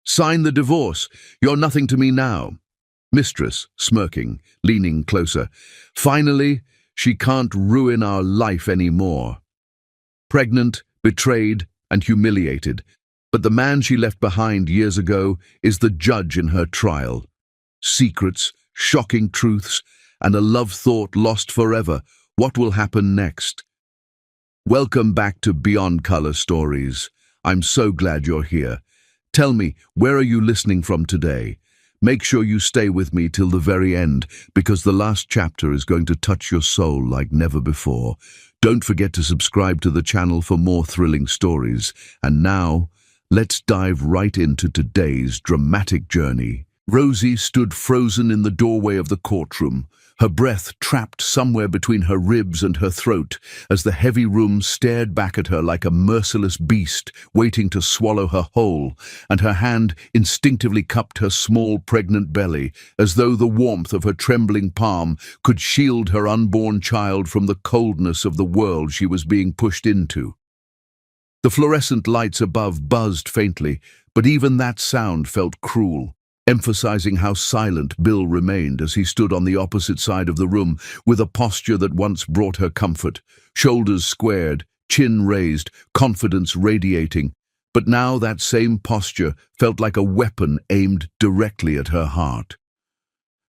Sign the divorce. You're nothing to me now. Mistress, smirking, leaning closer. Finally, she can't ruin our life anymore. Pregnant, betrayed, and humiliated. But the man she left behind years ago is the judge in her trial. Secrets, shocking truths, and a love thought lost forever. What will happen next? Welcome back to Beyond Color Stories. I'm so glad you're here. Tell me, where are you listening from today? Make sure you stay with me till the very end, because the last chapter is going to touch your soul like never before. Don't forget to subscribe to the channel for more thrilling stories. And now, let's dive right into today's dramatic journey. Rosie stood frozen in the doorway of the courtroom, her breath trapped somewhere between her ribs and her throat, as the heavy room stared back at her like a merciless beast waiting to swallow her whole, and her hand instinctively cupped her small pregnant belly, as though the warmth of her trembling palm could shield her unborn child from the coldness of the world she was being pushed into. The fluorescent lights above buzzed faintly, but even that sound felt cruel, emphasizing how silent Bill remained as he stood on the opposite side of the room with a posture that once brought her comfort, shoulders squared, chin raised, confidence radiating. But now that same posture felt like a weapon aimed directly at her heart.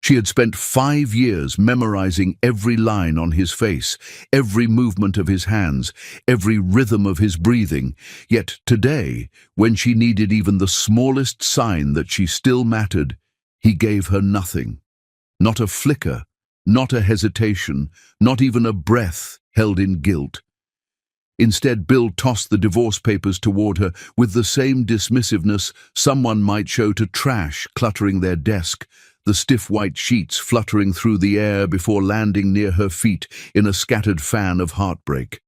She had spent 5 years memorizing every line on his face, every movement of his hands, every rhythm of his breathing. Yet today, when she needed even the smallest sign that she still mattered, he gave her nothing. Not a flicker, not a hesitation, not even a breath held in guilt. Instead, Bill tossed the divorce papers toward her with the same dismissiveness someone might show to trash cluttering their desk, the stiff white sheets fluttering through the air before landing near her feet in a scattered fan of heartbreak.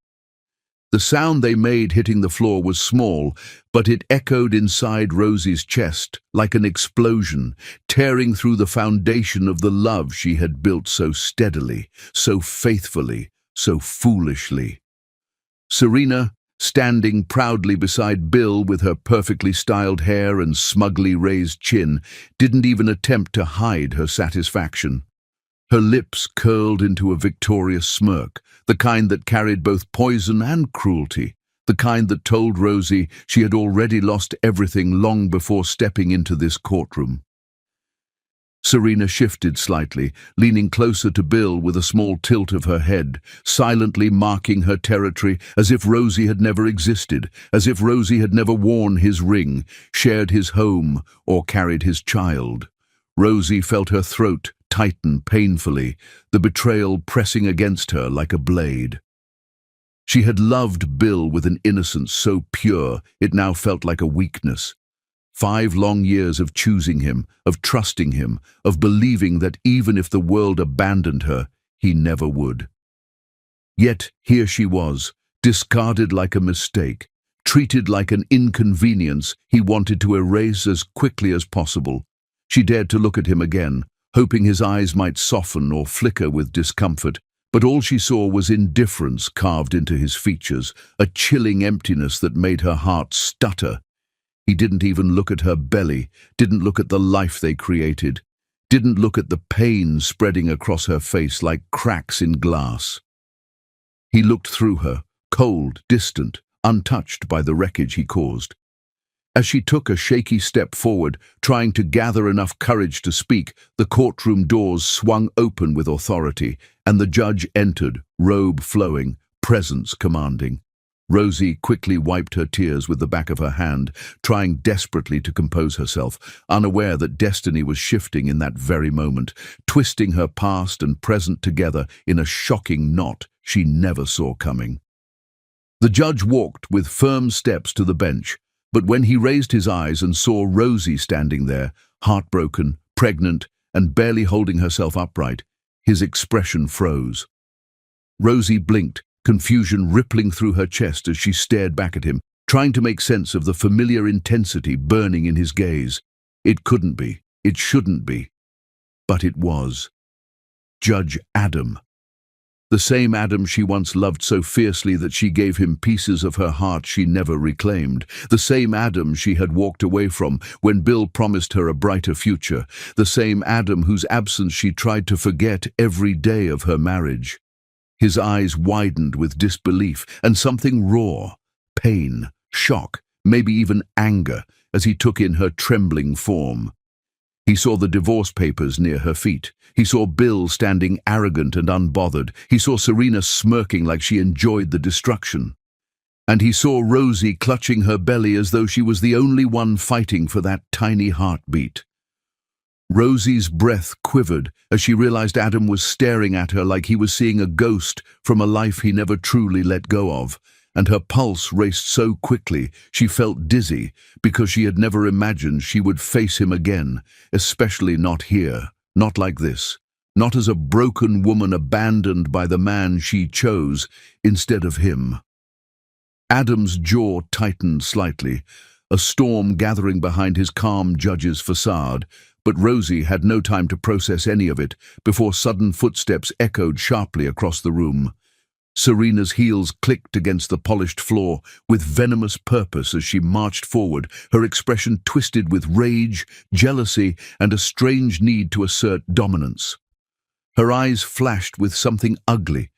The sound they made hitting the floor was small, but it echoed inside Rosie's chest like an explosion, tearing through the foundation of the love she had built so steadily, so faithfully, so foolishly. Serena, standing proudly beside Bill with her perfectly styled hair and smugly raised chin, didn't even attempt to hide her satisfaction. Her lips curled into a victorious smirk, the kind that carried both poison and cruelty, the kind that told Rosie she had already lost everything long before stepping into this courtroom. Serena shifted slightly, leaning closer to Bill with a small tilt of her head, silently marking her territory as if Rosie had never existed, as if Rosie had never worn his ring, shared his home, or carried his child. Rosie felt her throat tighten painfully, the betrayal pressing against her like a blade. She had loved Bill with an innocence so pure it now felt like a weakness. 5 long years of choosing him, of trusting him, of believing that even if the world abandoned her, he never would. Yet here she was, discarded like a mistake, treated like an inconvenience he wanted to erase as quickly as possible. She dared to look at him again, hoping his eyes might soften or flicker with discomfort, but all she saw was indifference carved into his features, a chilling emptiness that made her heart stutter. He didn't even look at her belly, didn't look at the life they created, didn't look at the pain spreading across her face like cracks in glass. He looked through her, cold, distant, untouched by the wreckage he caused. As she took a shaky step forward, trying to gather enough courage to speak, the courtroom doors swung open with authority, and the judge entered, robe flowing, presence commanding. Rosie quickly wiped her tears with the back of her hand, trying desperately to compose herself, unaware that destiny was shifting in that very moment, twisting her past and present together in a shocking knot she never saw coming. The judge walked with firm steps to the bench, but when he raised his eyes and saw Rosie standing there, heartbroken, pregnant, and barely holding herself upright, his expression froze. Rosie blinked, confusion rippling through her chest as she stared back at him, trying to make sense of the familiar intensity burning in his gaze. It couldn't be, it shouldn't be, but it was. Judge Adam. The same Adam she once loved so fiercely that she gave him pieces of her heart she never reclaimed. The same Adam she had walked away from when Bill promised her a brighter future. The same Adam whose absence she tried to forget every day of her marriage. His eyes widened with disbelief and something raw, pain, shock, maybe even anger, as he took in her trembling form. He saw the divorce papers near her feet. He saw Bill standing arrogant and unbothered. He saw Serena smirking like she enjoyed the destruction. And he saw Rosie clutching her belly as though she was the only one fighting for that tiny heartbeat. Rosie's breath quivered as she realized Adam was staring at her like he was seeing a ghost from a life he never truly let go of. And her pulse raced so quickly she felt dizzy because she had never imagined she would face him again, especially not here, not like this, not as a broken woman abandoned by the man she chose instead of him. Adam's jaw tightened slightly, a storm gathering behind his calm judge's facade, but Rosie had no time to process any of it before sudden footsteps echoed sharply across the room. Serena's heels clicked against the polished floor with venomous purpose as she marched forward, her expression twisted with rage, jealousy, and a strange need to assert dominance. Her eyes flashed with something ugly,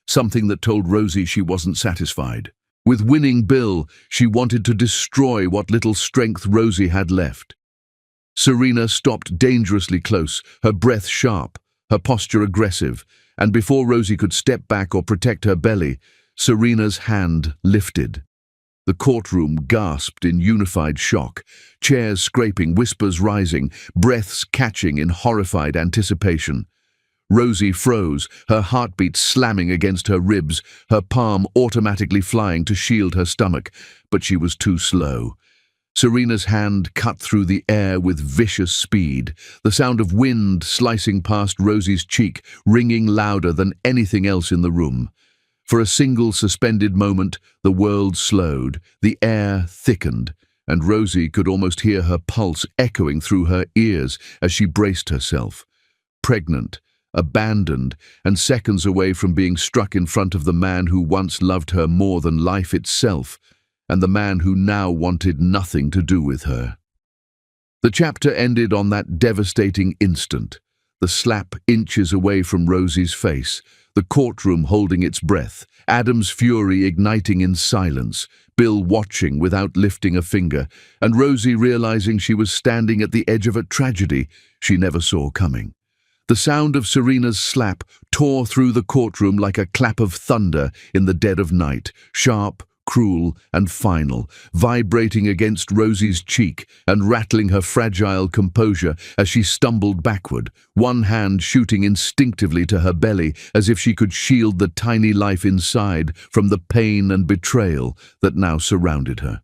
something that told Rosie she wasn't satisfied. With winning Bill, she wanted to destroy what little strength Rosie had left. Serena stopped dangerously close, her breath sharp, her posture aggressive, and before Rosie could step back or protect her belly, Serena's hand lifted. The courtroom gasped in unified shock, chairs scraping, whispers rising, breaths catching in horrified anticipation. Rosie froze, her heartbeat slamming against her ribs, her palm automatically flying to shield her stomach, but she was too slow. Serena's hand cut through the air with vicious speed, the sound of wind slicing past Rosie's cheek, ringing louder than anything else in the room. For a single suspended moment, the world slowed, the air thickened, and Rosie could almost hear her pulse echoing through her ears as she braced herself. Pregnant, abandoned, and seconds away from being struck in front of the man who once loved her more than life itself, and the man who now wanted nothing to do with her. The chapter ended on that devastating instant, the slap inches away from Rosie's face, the courtroom holding its breath, Adam's fury igniting in silence, Bill watching without lifting a finger, and Rosie realizing she was standing at the edge of a tragedy she never saw coming. The sound of Serena's slap tore through the courtroom like a clap of thunder in the dead of night, sharp, cruel, and final, vibrating against Rosie's cheek and rattling her fragile composure as she stumbled backward, one hand shooting instinctively to her belly as if she could shield the tiny life inside from the pain and betrayal that now surrounded her.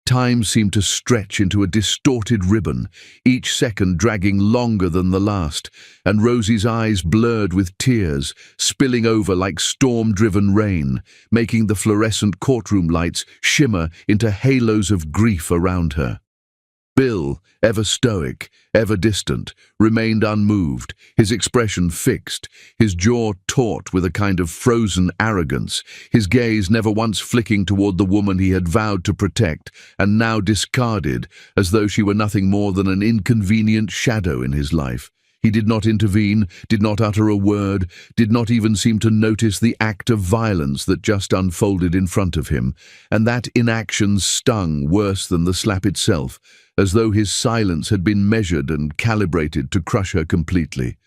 Time seemed to stretch into a distorted ribbon, each second dragging longer than the last, and Rosie's eyes blurred with tears, spilling over like storm-driven rain, making the fluorescent courtroom lights shimmer into halos of grief around her. Bill, ever stoic, ever distant, remained unmoved, his expression fixed, his jaw taut with a kind of frozen arrogance, his gaze never once flicking toward the woman he had vowed to protect and now discarded as though she were nothing more than an inconvenient shadow in his life. He did not intervene, did not utter a word, did not even seem to notice the act of violence that just unfolded in front of him, and that inaction stung worse than the slap itself, as though his silence had been measured and calibrated to crush her completely.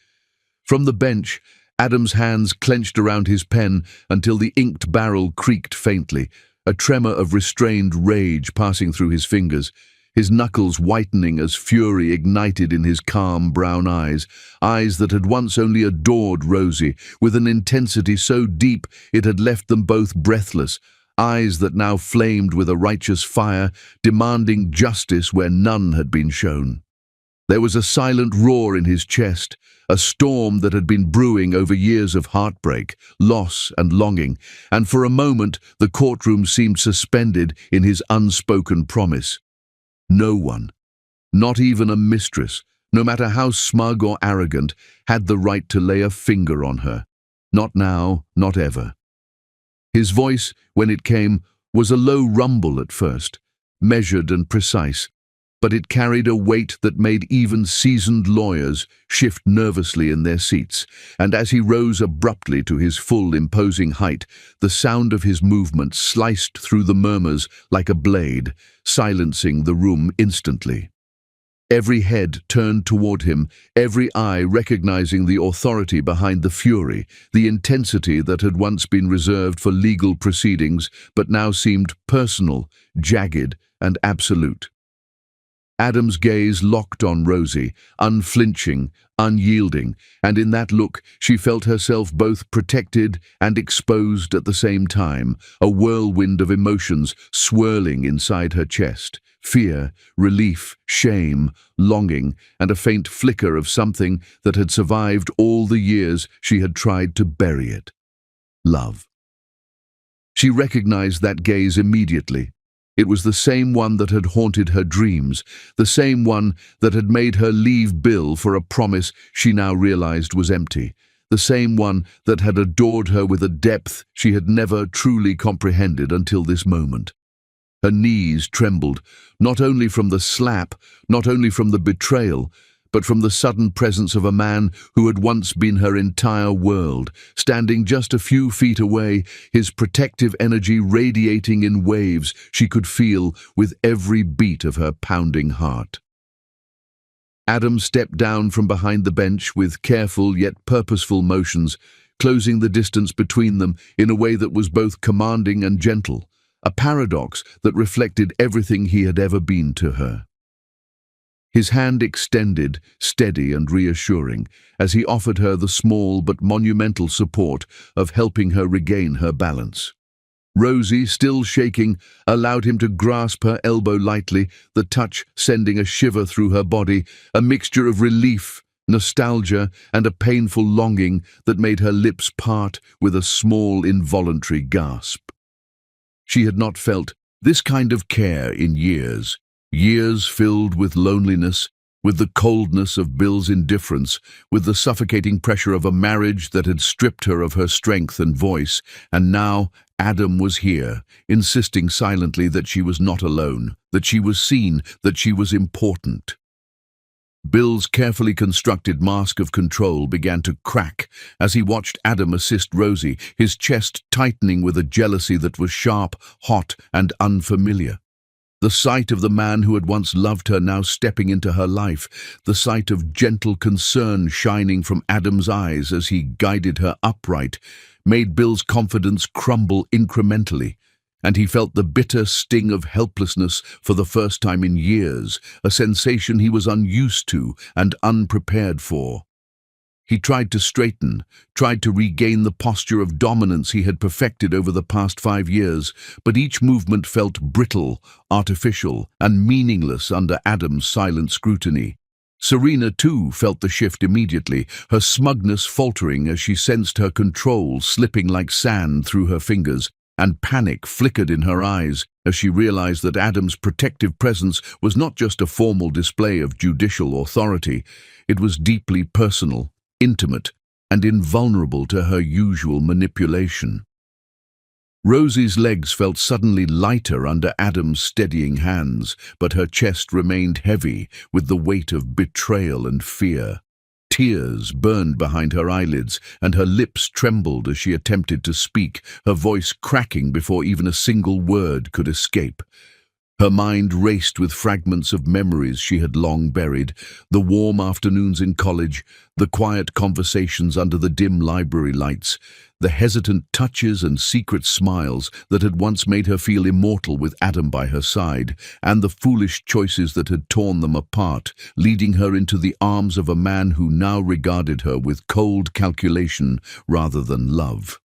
From the bench, Adam's hands clenched around his pen until the inked barrel creaked faintly, a tremor of restrained rage passing through his fingers, his knuckles whitening as fury ignited in his calm brown eyes, eyes that had once only adored Rosie, with an intensity so deep it had left them both breathless, eyes that now flamed with a righteous fire, demanding justice where none had been shown. There was a silent roar in his chest, a storm that had been brewing over years of heartbreak, loss, and longing, and for a moment the courtroom seemed suspended in his unspoken promise. No one, not even a mistress, no matter how smug or arrogant, had the right to lay a finger on her. Not now, not ever. His voice, when it came, was a low rumble at first, measured and precise, but it carried a weight that made even seasoned lawyers shift nervously in their seats, and as he rose abruptly to his full, imposing height, the sound of his movement sliced through the murmurs like a blade, silencing the room instantly. Every head turned toward him, every eye recognizing the authority behind the fury, the intensity that had once been reserved for legal proceedings, but now seemed personal, jagged, and absolute. Adam's gaze locked on Rosie, unflinching, unyielding, and in that look she felt herself both protected and exposed at the same time, a whirlwind of emotions swirling inside her chest. Fear, relief, shame, longing, and a faint flicker of something that had survived all the years she had tried to bury it. Love. She recognized that gaze immediately. It was the same one that had haunted her dreams, the same one that had made her leave Bill for a promise she now realized was empty, the same one that had adored her with a depth she had never truly comprehended until this moment. Her knees trembled, not only from the slap, not only from the betrayal, but from the sudden presence of a man who had once been her entire world, standing just a few feet away, his protective energy radiating in waves she could feel with every beat of her pounding heart. Adam stepped down from behind the bench with careful yet purposeful motions, closing the distance between them in a way that was both commanding and gentle, a paradox that reflected everything he had ever been to her. His hand extended, steady and reassuring, as he offered her the small but monumental support of helping her regain her balance. Rosie, still shaking, allowed him to grasp her elbow lightly, the touch sending a shiver through her body, a mixture of relief, nostalgia, and a painful longing that made her lips part with a small, involuntary gasp. She had not felt this kind of care in years. Years filled with loneliness, with the coldness of Bill's indifference, with the suffocating pressure of a marriage that had stripped her of her strength and voice, and now Adam was here, insisting silently that she was not alone, that she was seen, that she was important. Bill's carefully constructed mask of control began to crack as he watched Adam assist Rosie, his chest tightening with a jealousy that was sharp, hot, and unfamiliar. The sight of the man who had once loved her now stepping into her life, the sight of gentle concern shining from Adam's eyes as he guided her upright, made Bill's confidence crumble incrementally, and he felt the bitter sting of helplessness for the first time in years, a sensation he was unused to and unprepared for. He tried to straighten, tried to regain the posture of dominance he had perfected over the past 5 years, but each movement felt brittle, artificial, and meaningless under Adam's silent scrutiny. Serena, too, felt the shift immediately, her smugness faltering as she sensed her control slipping like sand through her fingers, and panic flickered in her eyes as she realized that Adam's protective presence was not just a formal display of judicial authority, it was deeply personal, intimate, and invulnerable to her usual manipulation. Rosie's legs felt suddenly lighter under Adam's steadying hands, but her chest remained heavy with the weight of betrayal and fear. Tears burned behind her eyelids, and her lips trembled as she attempted to speak, her voice cracking before even a single word could escape. Her mind raced with fragments of memories she had long buried, the warm afternoons in college, the quiet conversations under the dim library lights, the hesitant touches and secret smiles that had once made her feel immortal with Adam by her side, and the foolish choices that had torn them apart, leading her into the arms of a man who now regarded her with cold calculation rather than love.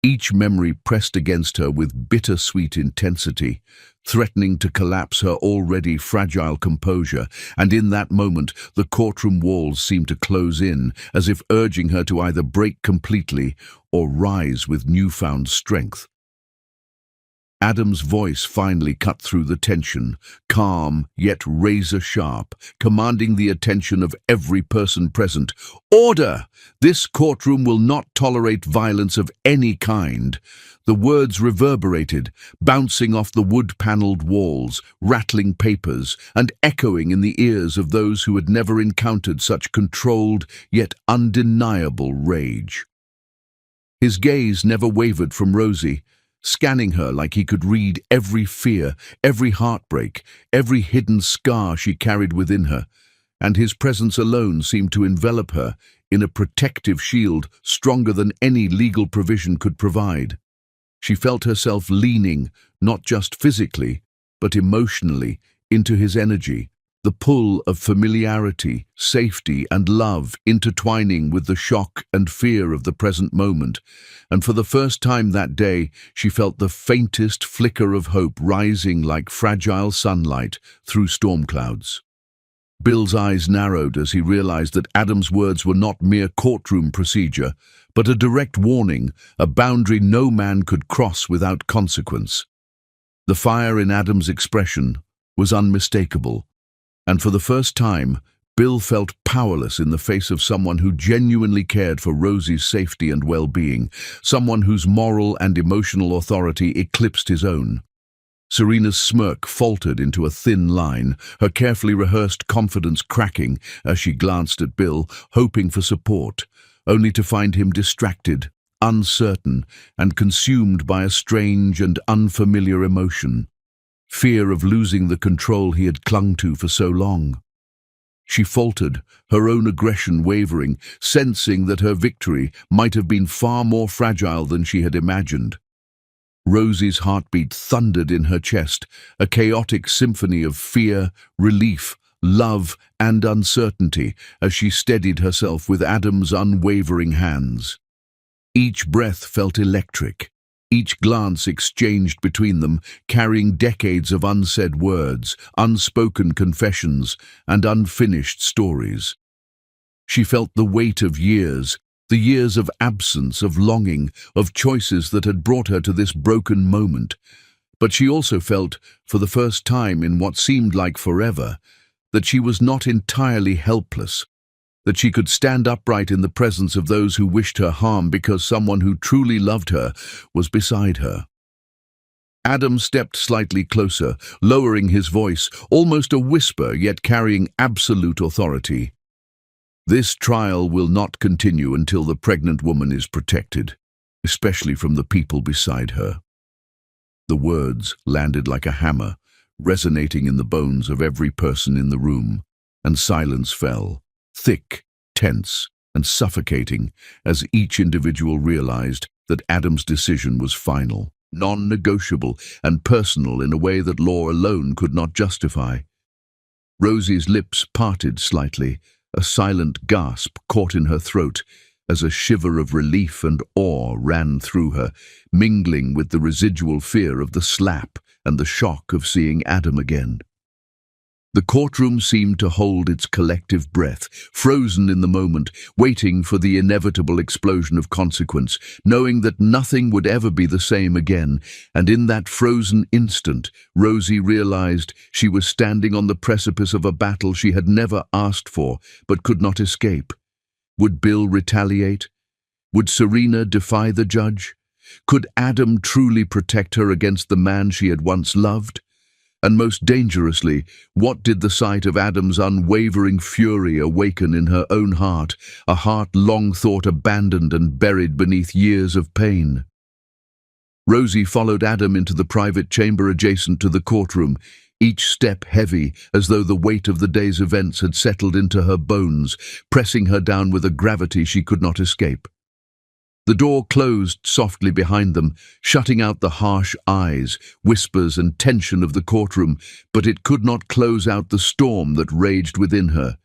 Each memory pressed against her with bittersweet intensity, threatening to collapse her already fragile composure, and in that moment the courtroom walls seemed to close in, as if urging her to either break completely or rise with newfound strength. Adam's voice finally cut through the tension, calm yet razor-sharp, commanding the attention of every person present. "Order! This courtroom will not tolerate violence of any kind." The words reverberated, bouncing off the wood-paneled walls, rattling papers, and echoing in the ears of those who had never encountered such controlled yet undeniable rage. His gaze never wavered from Rosie, scanning her like he could read every fear, every heartbreak, every hidden scar she carried within her, and his presence alone seemed to envelop her in a protective shield stronger than any legal provision could provide. She felt herself leaning, not just physically, but emotionally, into his energy, the pull of familiarity, safety, and love intertwining with the shock and fear of the present moment, and for the first time that day she felt the faintest flicker of hope rising like fragile sunlight through storm clouds. Bill's eyes narrowed as he realized that Adam's words were not mere courtroom procedure, but a direct warning, a boundary no man could cross without consequence. The fire in Adam's expression was unmistakable, and for the first time, Bill felt powerless in the face of someone who genuinely cared for Rosie's safety and well-being, someone whose moral and emotional authority eclipsed his own. Serena's smirk faltered into a thin line, her carefully rehearsed confidence cracking as she glanced at Bill, hoping for support, only to find him distracted, uncertain, and consumed by a strange and unfamiliar emotion. Fear of losing the control he had clung to for so long. She faltered, her own aggression wavering, sensing that her victory might have been far more fragile than she had imagined. Rosie's heartbeat thundered in her chest, a chaotic symphony of fear, relief, love, and uncertainty as she steadied herself with Adam's unwavering hands. Each breath felt electric, each glance exchanged between them, carrying decades of unsaid words, unspoken confessions, and unfinished stories. She felt the weight of years, the years of absence, of longing, of choices that had brought her to this broken moment. But she also felt, for the first time in what seemed like forever, that she was not entirely helpless, that she could stand upright in the presence of those who wished her harm because someone who truly loved her was beside her. Adam stepped slightly closer, lowering his voice, almost a whisper yet carrying absolute authority. "This trial will not continue until the pregnant woman is protected, especially from the people beside her." The words landed like a hammer, resonating in the bones of every person in the room, and silence fell, thick, tense, and suffocating, as each individual realized that Adam's decision was final, non-negotiable, and personal in a way that law alone could not justify. Rosie's lips parted slightly, a silent gasp caught in her throat, as a shiver of relief and awe ran through her, mingling with the residual fear of the slap and the shock of seeing Adam again. The courtroom seemed to hold its collective breath, frozen in the moment, waiting for the inevitable explosion of consequence, knowing that nothing would ever be the same again. And in that frozen instant, Rosie realized she was standing on the precipice of a battle she had never asked for, but could not escape. Would Bill retaliate? Would Serena defy the judge? Could Adam truly protect her against the man she had once loved? And most dangerously, what did the sight of Adam's unwavering fury awaken in her own heart, a heart long thought abandoned and buried beneath years of pain? Rosie followed Adam into the private chamber adjacent to the courtroom, each step heavy, as though the weight of the day's events had settled into her bones, pressing her down with a gravity she could not escape. The door closed softly behind them, shutting out the harsh eyes, whispers, and tension of the courtroom, but it could not close out the storm that raged within her.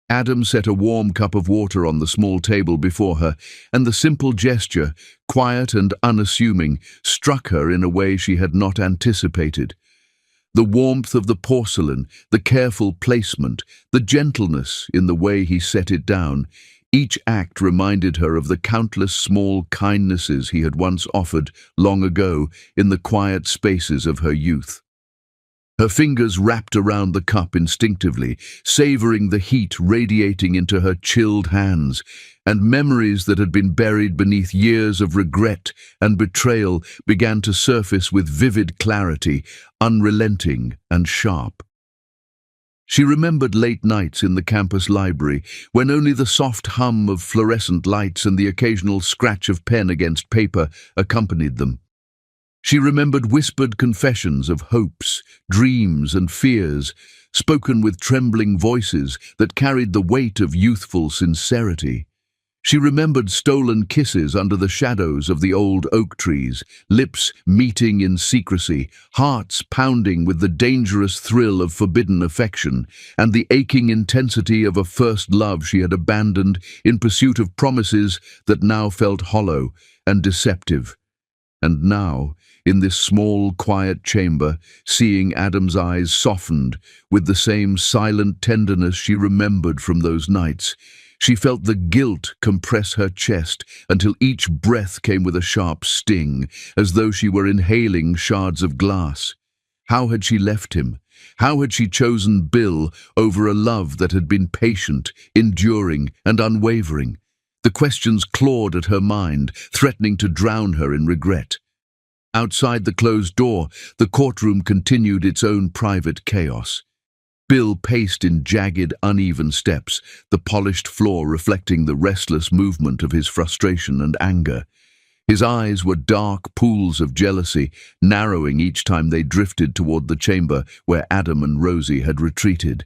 Adam set a warm cup of water on the small table before her, and the simple gesture, quiet and unassuming, struck her in a way she had not anticipated. The warmth of the porcelain, the careful placement, the gentleness in the way he set it down, Each act reminded her of the countless small kindnesses he had once offered long ago in the quiet spaces of her youth. Her fingers wrapped around the cup instinctively, savoring the heat radiating into her chilled hands, and memories that had been buried beneath years of regret and betrayal began to surface with vivid clarity, unrelenting and sharp. She remembered late nights in the campus library, when only the soft hum of fluorescent lights and the occasional scratch of pen against paper accompanied them. She remembered whispered confessions of hopes, dreams, and fears, spoken with trembling voices that carried the weight of youthful sincerity. She remembered stolen kisses under the shadows of the old oak trees, lips meeting in secrecy, hearts pounding with the dangerous thrill of forbidden affection, and the aching intensity of a first love she had abandoned in pursuit of promises that now felt hollow and deceptive. And now, in this small, quiet chamber, seeing Adam's eyes softened with the same silent tenderness she remembered from those nights, she felt the guilt compress her chest until each breath came with a sharp sting, as though she were inhaling shards of glass. How had she left him? How had she chosen Bill over a love that had been patient, enduring, and unwavering? The questions clawed at her mind, threatening to drown her in regret. Outside the closed door, the courtroom continued its own private chaos. Bill paced in jagged, uneven steps, the polished floor reflecting the restless movement of his frustration and anger. His eyes were dark pools of jealousy, narrowing each time they drifted toward the chamber where Adam and Rosie had retreated.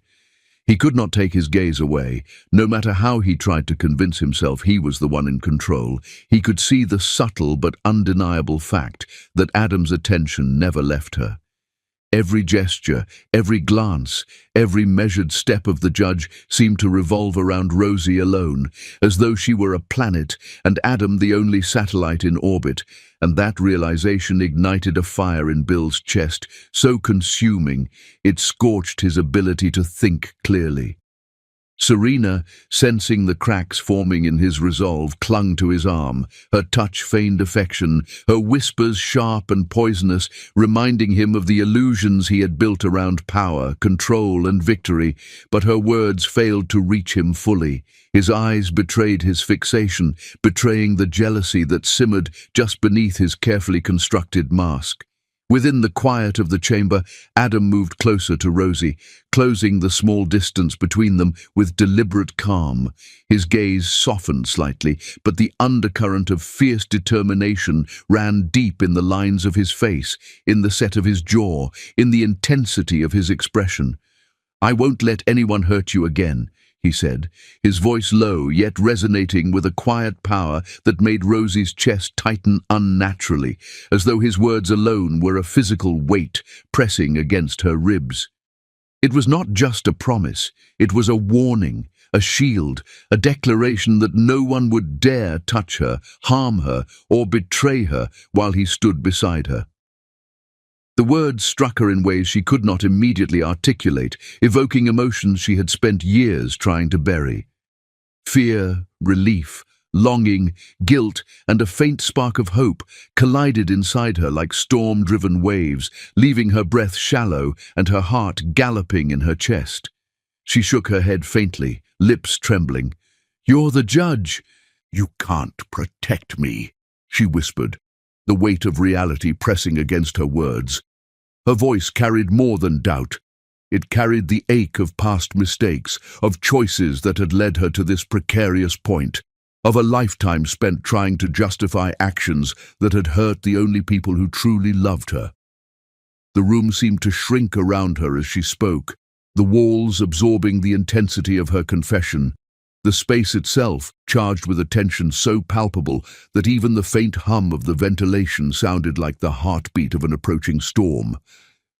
He could not take his gaze away. No matter how he tried to convince himself he was the one in control, he could see the subtle but undeniable fact that Adam's attention never left her. Every gesture, every glance, every measured step of the judge seemed to revolve around Rosie alone, as though she were a planet and Adam the only satellite in orbit, and that realization ignited a fire in Bill's chest, so consuming it scorched his ability to think clearly. Serena, sensing the cracks forming in his resolve, clung to his arm. Her touch feigned affection, her whispers sharp and poisonous, reminding him of the illusions he had built around power, control, and victory, but her words failed to reach him fully. His eyes betrayed his fixation, betraying the jealousy that simmered just beneath his carefully constructed mask. Within the quiet of the chamber, Adam moved closer to Rosie, closing the small distance between them with deliberate calm. His gaze softened slightly, but the undercurrent of fierce determination ran deep in the lines of his face, in the set of his jaw, in the intensity of his expression. "I won't let anyone hurt you again," he said, his voice low yet resonating with a quiet power that made Rosie's chest tighten unnaturally, as though his words alone were a physical weight pressing against her ribs. It was not just a promise, it was a warning, a shield, a declaration that no one would dare touch her, harm her, or betray her while he stood beside her. The words struck her in ways she could not immediately articulate, evoking emotions she had spent years trying to bury. Fear, relief, longing, guilt, and a faint spark of hope collided inside her like storm-driven waves, leaving her breath shallow and her heart galloping in her chest. She shook her head faintly, lips trembling. "You're the judge." "You can't protect me," she whispered, the weight of reality pressing against her words. Her voice carried more than doubt. It carried the ache of past mistakes, of choices that had led her to this precarious point, of a lifetime spent trying to justify actions that had hurt the only people who truly loved her. The room seemed to shrink around her as she spoke, the walls absorbing the intensity of her confession, the space itself charged with a tension so palpable that even the faint hum of the ventilation sounded like the heartbeat of an approaching storm.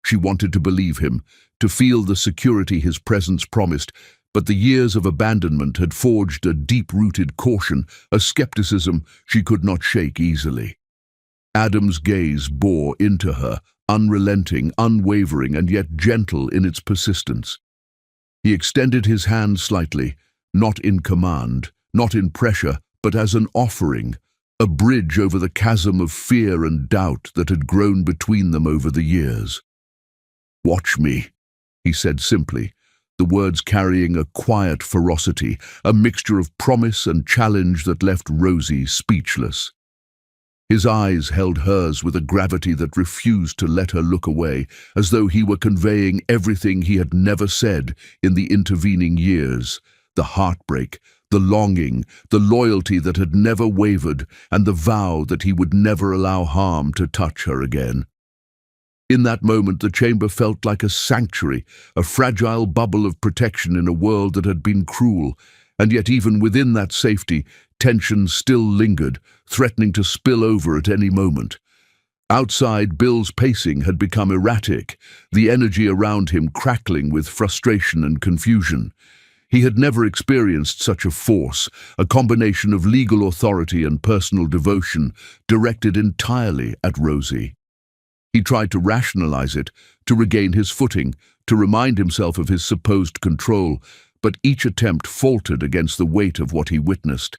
She wanted to believe him, to feel the security his presence promised, but the years of abandonment had forged a deep-rooted caution, a skepticism she could not shake easily. Adam's gaze bore into her, unrelenting, unwavering, and yet gentle in its persistence. He extended his hand slightly, not in command, not in pressure, but as an offering, a bridge over the chasm of fear and doubt that had grown between them over the years. "Watch me," he said simply, the words carrying a quiet ferocity, a mixture of promise and challenge that left Rosie speechless. His eyes held hers with a gravity that refused to let her look away, as though he were conveying everything he had never said in the intervening years: the heartbreak, the longing, the loyalty that had never wavered, and the vow that he would never allow harm to touch her again. In that moment, the chamber felt like a sanctuary, a fragile bubble of protection in a world that had been cruel, and yet even within that safety, tension still lingered, threatening to spill over at any moment. Outside, Bill's pacing had become erratic, the energy around him crackling with frustration and confusion. He had never experienced such a force, a combination of legal authority and personal devotion, directed entirely at Rosie. He tried to rationalize it, to regain his footing, to remind himself of his supposed control, but each attempt faltered against the weight of what he witnessed.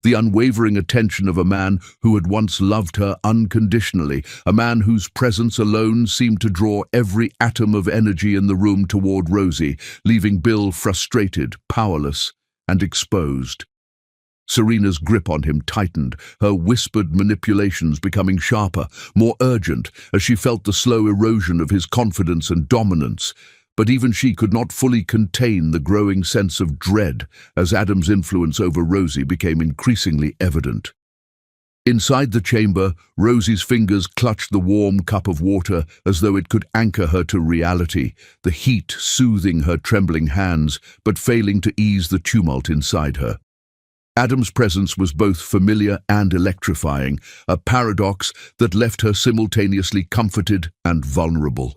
The unwavering attention of a man who had once loved her unconditionally, a man whose presence alone seemed to draw every atom of energy in the room toward Rosie, leaving Bill frustrated, powerless, and exposed. Serena's grip on him tightened, her whispered manipulations becoming sharper, more urgent, as she felt the slow erosion of his confidence and dominance. But even she could not fully contain the growing sense of dread as Adam's influence over Rosie became increasingly evident. Inside the chamber, Rosie's fingers clutched the warm cup of water as though it could anchor her to reality, the heat soothing her trembling hands, but failing to ease the tumult inside her. Adam's presence was both familiar and electrifying, a paradox that left her simultaneously comforted and vulnerable.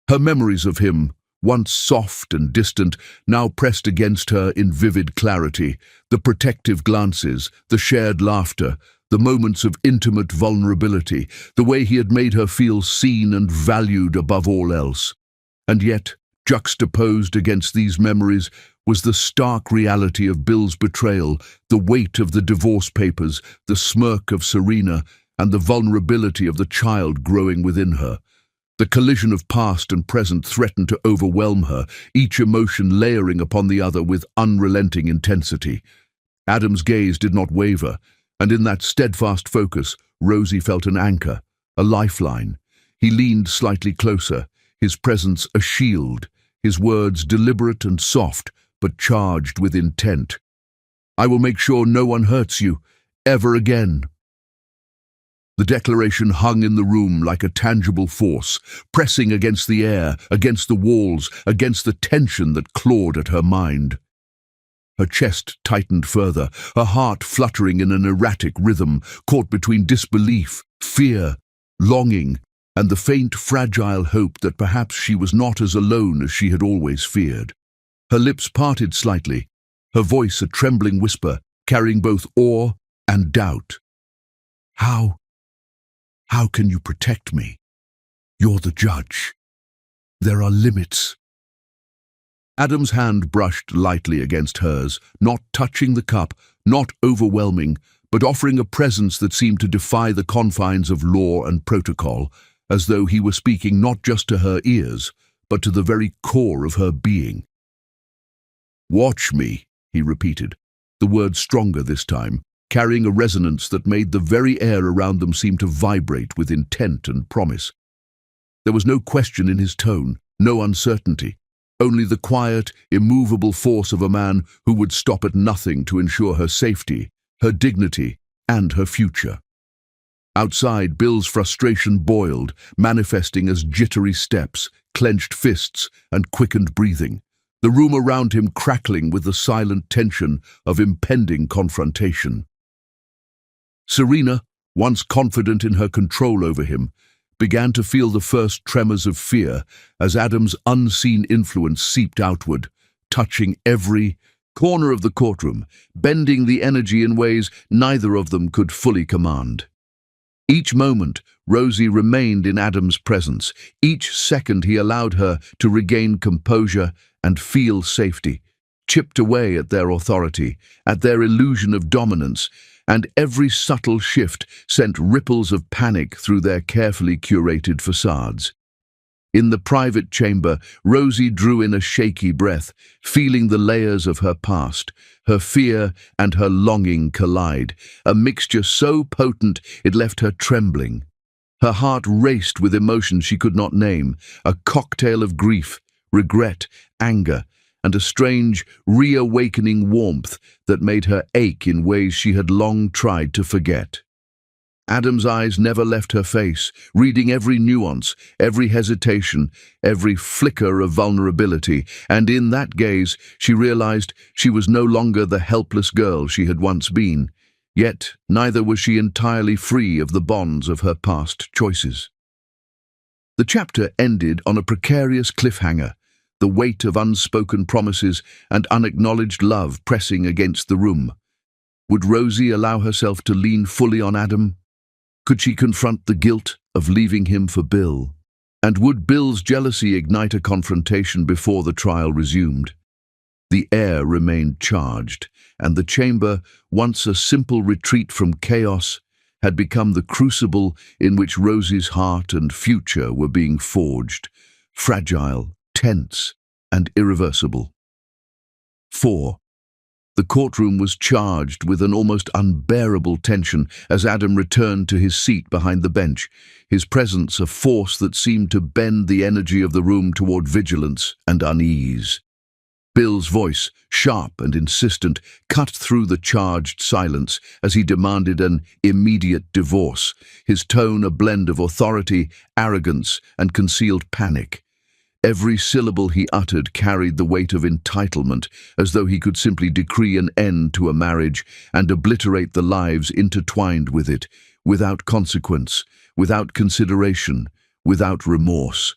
Her memories of him, once soft and distant, now pressed against her in vivid clarity, the protective glances, the shared laughter, the moments of intimate vulnerability, the way he had made her feel seen and valued above all else. And yet, juxtaposed against these memories was the stark reality of Bill's betrayal, the weight of the divorce papers, the smirk of Serena, and the vulnerability of the child growing within her. The collision of past and present threatened to overwhelm her, each emotion layering upon the other with unrelenting intensity. Adam's gaze did not waver, and in that steadfast focus, Rosie felt an anchor, a lifeline. He leaned slightly closer, his presence a shield, his words deliberate and soft, but charged with intent. "I will make sure no one hurts you, ever again." The declaration hung in the room like a tangible force, pressing against the air, against the walls, against the tension that clawed at her mind. Her chest tightened further, her heart fluttering in an erratic rhythm, caught between disbelief, fear, longing, and the faint, fragile hope that perhaps she was not as alone as she had always feared. Her lips parted slightly, her voice a trembling whisper, carrying both awe and doubt. How can you protect me? You're the judge. There are limits." Adam's hand brushed lightly against hers, not touching the cup, not overwhelming, but offering a presence that seemed to defy the confines of law and protocol, as though he were speaking not just to her ears, but to the very core of her being. "Watch me," he repeated, the words stronger this time, carrying a resonance that made the very air around them seem to vibrate with intent and promise. There was no question in his tone, no uncertainty, only the quiet, immovable force of a man who would stop at nothing to ensure her safety, her dignity, and her future. Outside, Bill's frustration boiled, manifesting as jittery steps, clenched fists, and quickened breathing, the room around him crackling with the silent tension of impending confrontation. Serena, once confident in her control over him, began to feel the first tremors of fear as Adam's unseen influence seeped outward, touching every corner of the courtroom, bending the energy in ways neither of them could fully command. Each moment, Rosie remained in Adam's presence. Each second he allowed her to regain composure and feel safety. chipped away at their authority, at their illusion of dominance, and every subtle shift sent ripples of panic through their carefully curated facades. In the private chamber, Rosie drew in a shaky breath, feeling the layers of her past. Her fear and her longing collide, a mixture so potent it left her trembling. Her heart raced with emotions she could not name, a cocktail of grief, regret, anger, and a strange, reawakening warmth that made her ache in ways she had long tried to forget. Adam's eyes never left her face, reading every nuance, every hesitation, every flicker of vulnerability, and in that gaze she realized she was no longer the helpless girl she had once been. Yet neither was she entirely free of the bonds of her past choices. The chapter ended on a precarious cliffhanger, the weight of unspoken promises and unacknowledged love pressing against the room. Would Rosie allow herself to lean fully on Adam? Could she confront the guilt of leaving him for Bill? And would Bill's jealousy ignite a confrontation before the trial resumed? The air remained charged, and the chamber, once a simple retreat from chaos, had become the crucible in which Rosie's heart and future were being forged, fragile, tense, and irreversible. 4. The courtroom was charged with an almost unbearable tension as Adam returned to his seat behind the bench, his presence a force that seemed to bend the energy of the room toward vigilance and unease. Bill's voice, sharp and insistent, cut through the charged silence as he demanded an immediate divorce, his tone a blend of authority, arrogance, and concealed panic. Every syllable he uttered carried the weight of entitlement, as though he could simply decree an end to a marriage and obliterate the lives intertwined with it, without consequence, without consideration, without remorse.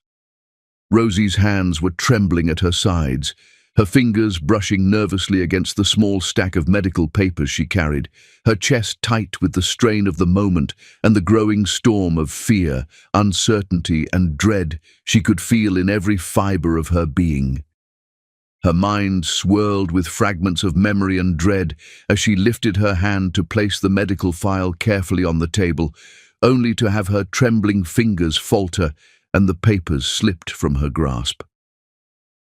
Rosie's hands were trembling at her sides, her fingers brushing nervously against the small stack of medical papers she carried, her chest tight with the strain of the moment and the growing storm of fear, uncertainty, and dread she could feel in every fiber of her being. Her mind swirled with fragments of memory and dread as she lifted her hand to place the medical file carefully on the table, only to have her trembling fingers falter and the papers slipped from her grasp.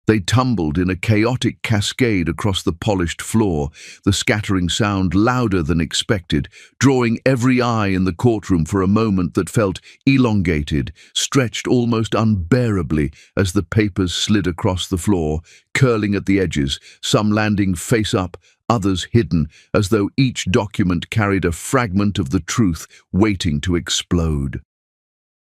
They tumbled in a chaotic cascade across the polished floor, the scattering sound louder than expected, drawing every eye in the courtroom for a moment that felt elongated, stretched almost unbearably as the papers slid across the floor, curling at the edges, some landing face up, others hidden, as though each document carried a fragment of the truth waiting to explode.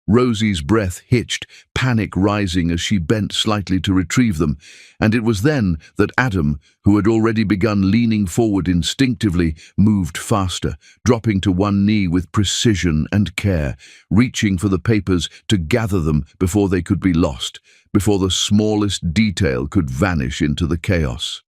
Rosie's breath hitched, panic rising as she bent slightly to retrieve them, and it was then that Adam, who had already begun leaning forward instinctively, moved faster, dropping to one knee with precision and care, reaching for the papers to gather them before they could be lost, before the smallest detail could vanish into the chaos.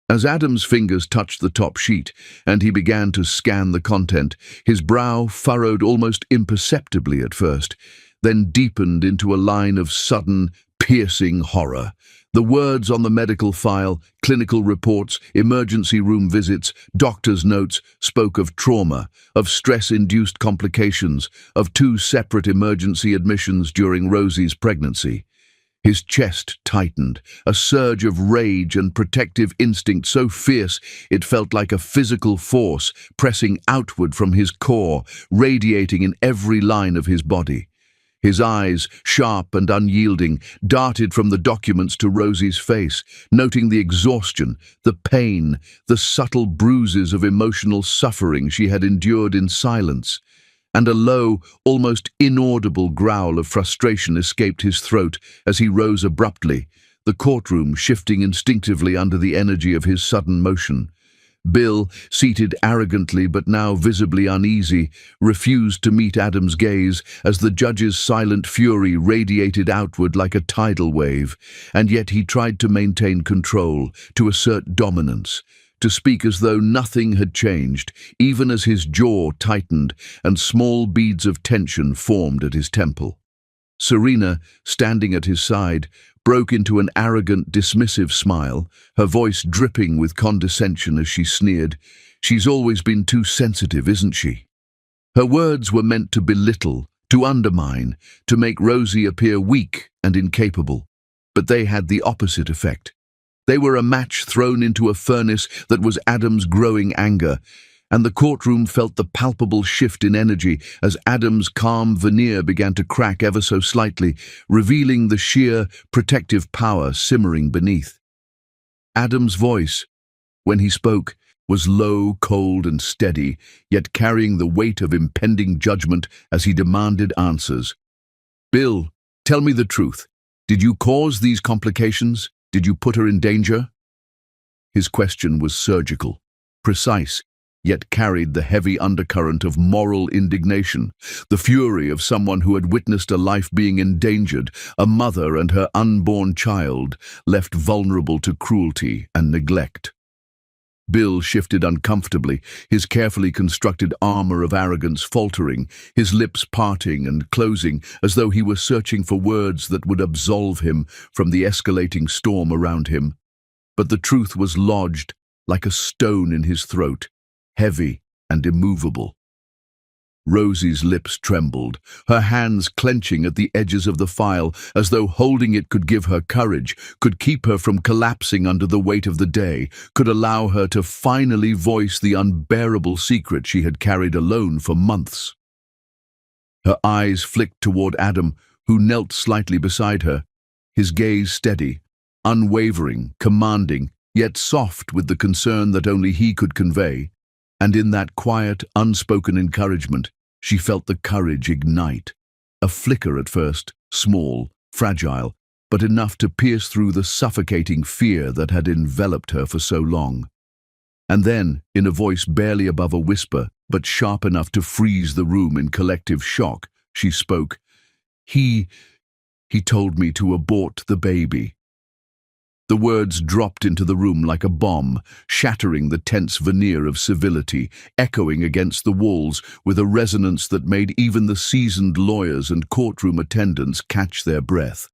As Adam's fingers touched the top sheet and he began to scan the content, his brow furrowed almost imperceptibly at first, then deepened into a line of sudden, piercing horror. The words on the medical file, clinical reports, emergency room visits, doctor's notes spoke of trauma, of stress-induced complications, of 2 separate emergency admissions during Rosie's pregnancy. His chest tightened, a surge of rage and protective instinct so fierce it felt like a physical force pressing outward from his core, radiating in every line of his body. His eyes, sharp and unyielding, darted from the documents to Rosie's face, noting the exhaustion, the pain, the subtle bruises of emotional suffering she had endured in silence. And a low, almost inaudible growl of frustration escaped his throat as he rose abruptly, the courtroom shifting instinctively under the energy of his sudden motion. Bill, seated arrogantly but now visibly uneasy, refused to meet Adam's gaze as the judge's silent fury radiated outward like a tidal wave, and yet he tried to maintain control, to assert dominance, to speak as though nothing had changed, even as his jaw tightened and small beads of tension formed at his temple. Serena, standing at his side, broke into an arrogant, dismissive smile, her voice dripping with condescension as she sneered. "She's always been too sensitive, isn't she?" Her words were meant to belittle, to undermine, to make Rosie appear weak and incapable. But they had the opposite effect. They were a match thrown into a furnace that was Adam's growing anger, and the courtroom felt the palpable shift in energy as Adam's calm veneer began to crack ever so slightly, revealing the sheer, protective power simmering beneath. Adam's voice, when he spoke, was low, cold, and steady, yet carrying the weight of impending judgment as he demanded answers. "Bill, tell me the truth. Did you cause these complications? Did you put her in danger?" His question was surgical, precise, yet carried the heavy undercurrent of moral indignation, the fury of someone who had witnessed a life being endangered, a mother and her unborn child left vulnerable to cruelty and neglect. Bill shifted uncomfortably, his carefully constructed armor of arrogance faltering, his lips parting and closing as though he were searching for words that would absolve him from the escalating storm around him. But the truth was lodged like a stone in his throat, heavy and immovable. Rosie's lips trembled, her hands clenching at the edges of the file, as though holding it could give her courage, could keep her from collapsing under the weight of the day, could allow her to finally voice the unbearable secret she had carried alone for months. Her eyes flicked toward Adam, who knelt slightly beside her, his gaze steady, unwavering, commanding, yet soft with the concern that only he could convey. And in that quiet, unspoken encouragement, she felt the courage ignite. A flicker at first, small, fragile, but enough to pierce through the suffocating fear that had enveloped her for so long. And then, in a voice barely above a whisper, but sharp enough to freeze the room in collective shock, she spoke. He told me to abort the baby." The words dropped into the room like a bomb, shattering the tense veneer of civility, echoing against the walls with a resonance that made even the seasoned lawyers and courtroom attendants catch their breath.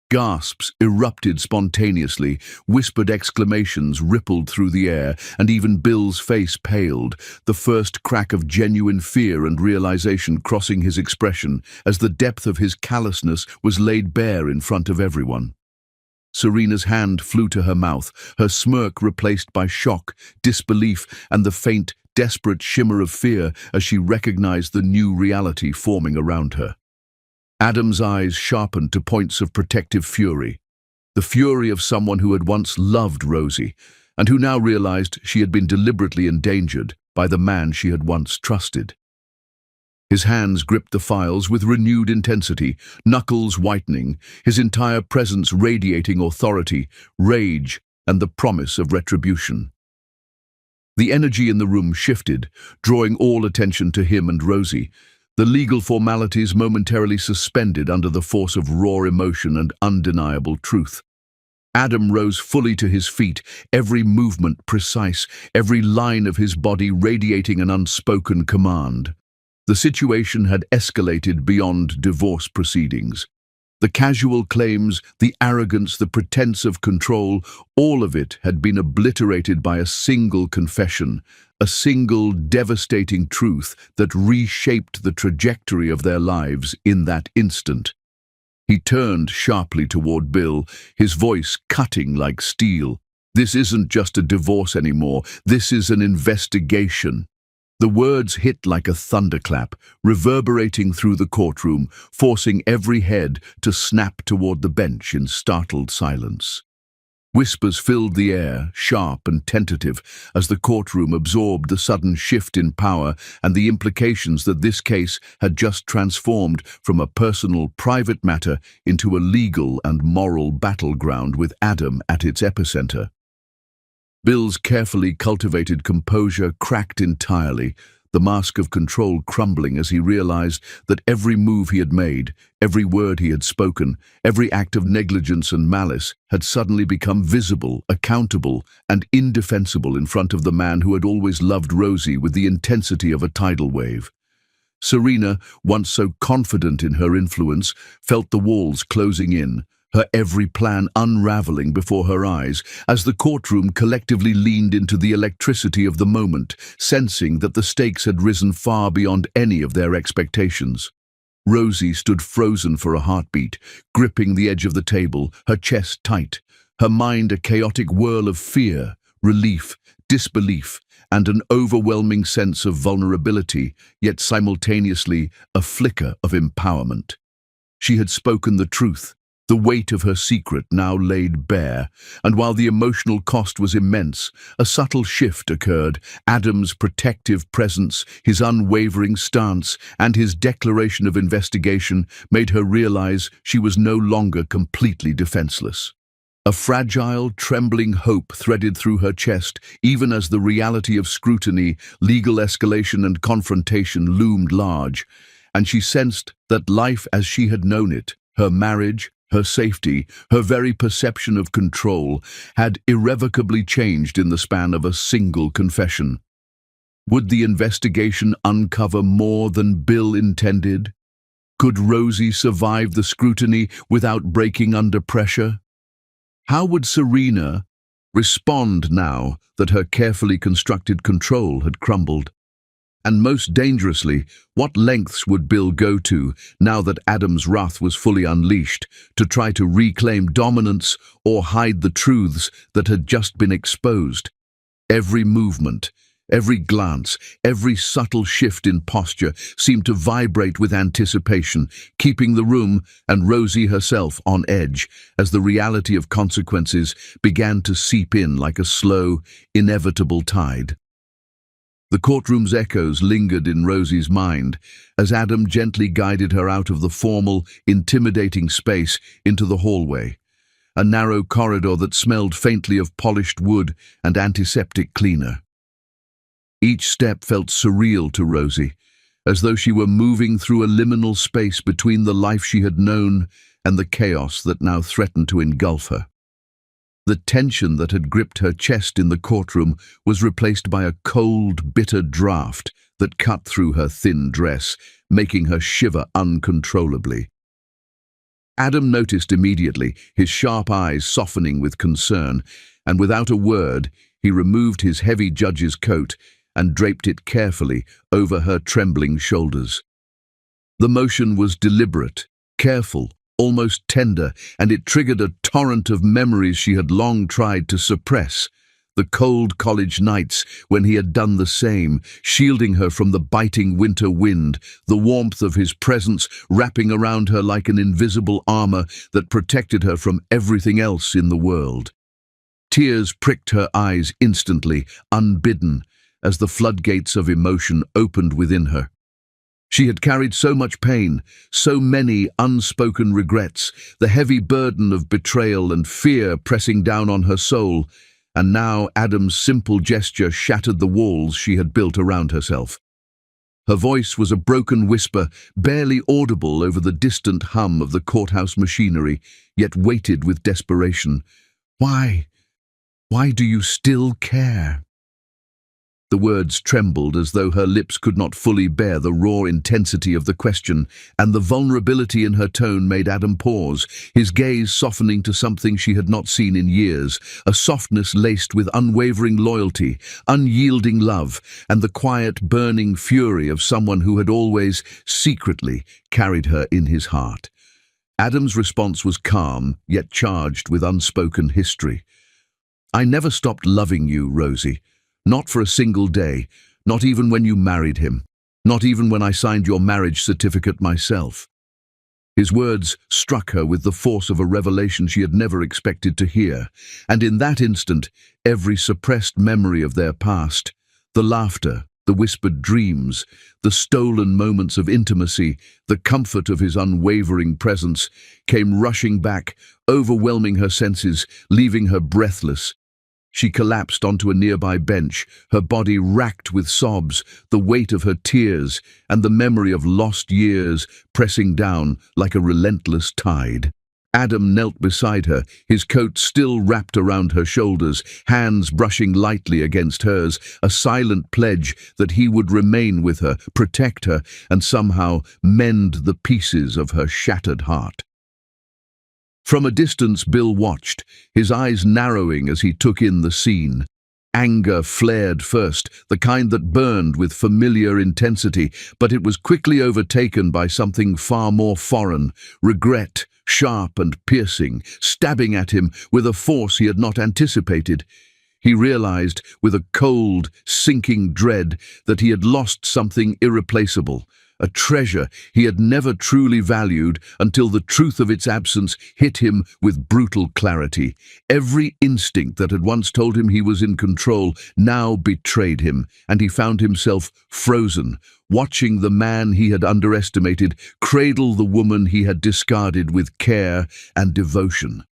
Gasps erupted spontaneously, whispered exclamations rippled through the air, and even Bill's face paled, the first crack of genuine fear and realization crossing his expression as the depth of his callousness was laid bare in front of everyone. Serena's hand flew to her mouth, her smirk replaced by shock, disbelief, and the faint, desperate shimmer of fear as she recognized the new reality forming around her. Adam's eyes sharpened to points of protective fury, the fury of someone who had once loved Rosie, and who now realized she had been deliberately endangered by the man she had once trusted. His hands gripped the files with renewed intensity, knuckles whitening, his entire presence radiating authority, rage, and the promise of retribution. The energy in the room shifted, drawing all attention to him and Rosie, the legal formalities momentarily suspended under the force of raw emotion and undeniable truth. Adam rose fully to his feet, every movement precise, every line of his body radiating an unspoken command. The situation had escalated beyond divorce proceedings. The casual claims, the arrogance, the pretense of control, all of it had been obliterated by a single confession, a single devastating truth that reshaped the trajectory of their lives in that instant. He turned sharply toward Bill, his voice cutting like steel. "This isn't just a divorce anymore. This is an investigation." The words hit like a thunderclap, reverberating through the courtroom, forcing every head to snap toward the bench in startled silence. Whispers filled the air, sharp and tentative, as the courtroom absorbed the sudden shift in power and the implications that this case had just transformed from a personal, private matter into a legal and moral battleground with Adam at its epicenter. Bill's carefully cultivated composure cracked entirely, the mask of control crumbling as he realized that every move he had made, every word he had spoken, every act of negligence and malice had suddenly become visible, accountable, and indefensible in front of the man who had always loved Rosie with the intensity of a tidal wave. Serena, once so confident in her influence, felt the walls closing in, her every plan unraveling before her eyes, as the courtroom collectively leaned into the electricity of the moment, sensing that the stakes had risen far beyond any of their expectations. Rosie stood frozen for a heartbeat, gripping the edge of the table, her chest tight, her mind a chaotic whirl of fear, relief, disbelief, and an overwhelming sense of vulnerability, yet simultaneously a flicker of empowerment. She had spoken the truth, the weight of her secret now laid bare, and while the emotional cost was immense, a subtle shift occurred. Adam's protective presence, his unwavering stance, and his declaration of investigation made her realize she was no longer completely defenseless. A fragile, trembling hope threaded through her chest, even as the reality of scrutiny, legal escalation, and confrontation loomed large, and she sensed that life as she had known it, her marriage, her safety, her very perception of control, had irrevocably changed in the span of a single confession. Would the investigation uncover more than Bill intended? Could Rosie survive the scrutiny without breaking under pressure? How would Serena respond now that her carefully constructed control had crumbled? And most dangerously, what lengths would Bill go to, now that Adam's wrath was fully unleashed, to try to reclaim dominance or hide the truths that had just been exposed? Every movement, every glance, every subtle shift in posture seemed to vibrate with anticipation, keeping the room and Rosie herself on edge as the reality of consequences began to seep in like a slow, inevitable tide. The courtroom's echoes lingered in Rosie's mind as Adam gently guided her out of the formal, intimidating space into the hallway, a narrow corridor that smelled faintly of polished wood and antiseptic cleaner. Each step felt surreal to Rosie, as though she were moving through a liminal space between the life she had known and the chaos that now threatened to engulf her. The tension that had gripped her chest in the courtroom was replaced by a cold, bitter draft that cut through her thin dress, making her shiver uncontrollably. Adam noticed immediately, his sharp eyes softening with concern, and without a word, he removed his heavy judge's coat and draped it carefully over her trembling shoulders. The motion was deliberate, careful, almost tender, and it triggered a torrent of memories she had long tried to suppress. The cold college nights when he had done the same, shielding her from the biting winter wind, the warmth of his presence wrapping around her like an invisible armor that protected her from everything else in the world. Tears pricked her eyes instantly, unbidden, as the floodgates of emotion opened within her. She had carried so much pain, so many unspoken regrets, the heavy burden of betrayal and fear pressing down on her soul, and now Adam's simple gesture shattered the walls she had built around herself. Her voice was a broken whisper, barely audible over the distant hum of the courthouse machinery, yet weighted with desperation. Why? Why do you still care? The words trembled as though her lips could not fully bear the raw intensity of the question, and the vulnerability in her tone made Adam pause, his gaze softening to something she had not seen in years, a softness laced with unwavering loyalty, unyielding love, and the quiet, burning fury of someone who had always, secretly, carried her in his heart. Adam's response was calm, yet charged with unspoken history. I never stopped loving you, Rosie. Not for a single day, not even when you married him, not even when I signed your marriage certificate myself. His words struck her with the force of a revelation she had never expected to hear, and in that instant, every suppressed memory of their past, the laughter, the whispered dreams, the stolen moments of intimacy, the comfort of his unwavering presence, came rushing back, overwhelming her senses, leaving her breathless. She collapsed onto a nearby bench, her body racked with sobs, the weight of her tears, and the memory of lost years pressing down like a relentless tide. Adam knelt beside her, his coat still wrapped around her shoulders, hands brushing lightly against hers, a silent pledge that he would remain with her, protect her, and somehow mend the pieces of her shattered heart. From a distance, Bill watched, his eyes narrowing as he took in the scene. Anger flared first, the kind that burned with familiar intensity, but it was quickly overtaken by something far more foreign, regret, sharp and piercing, stabbing at him with a force he had not anticipated. He realized, with a cold, sinking dread, that he had lost something irreplaceable, a treasure he had never truly valued until the truth of its absence hit him with brutal clarity. Every instinct that had once told him he was in control now betrayed him, and he found himself frozen, watching the man he had underestimated cradle the woman he had discarded with care and devotion.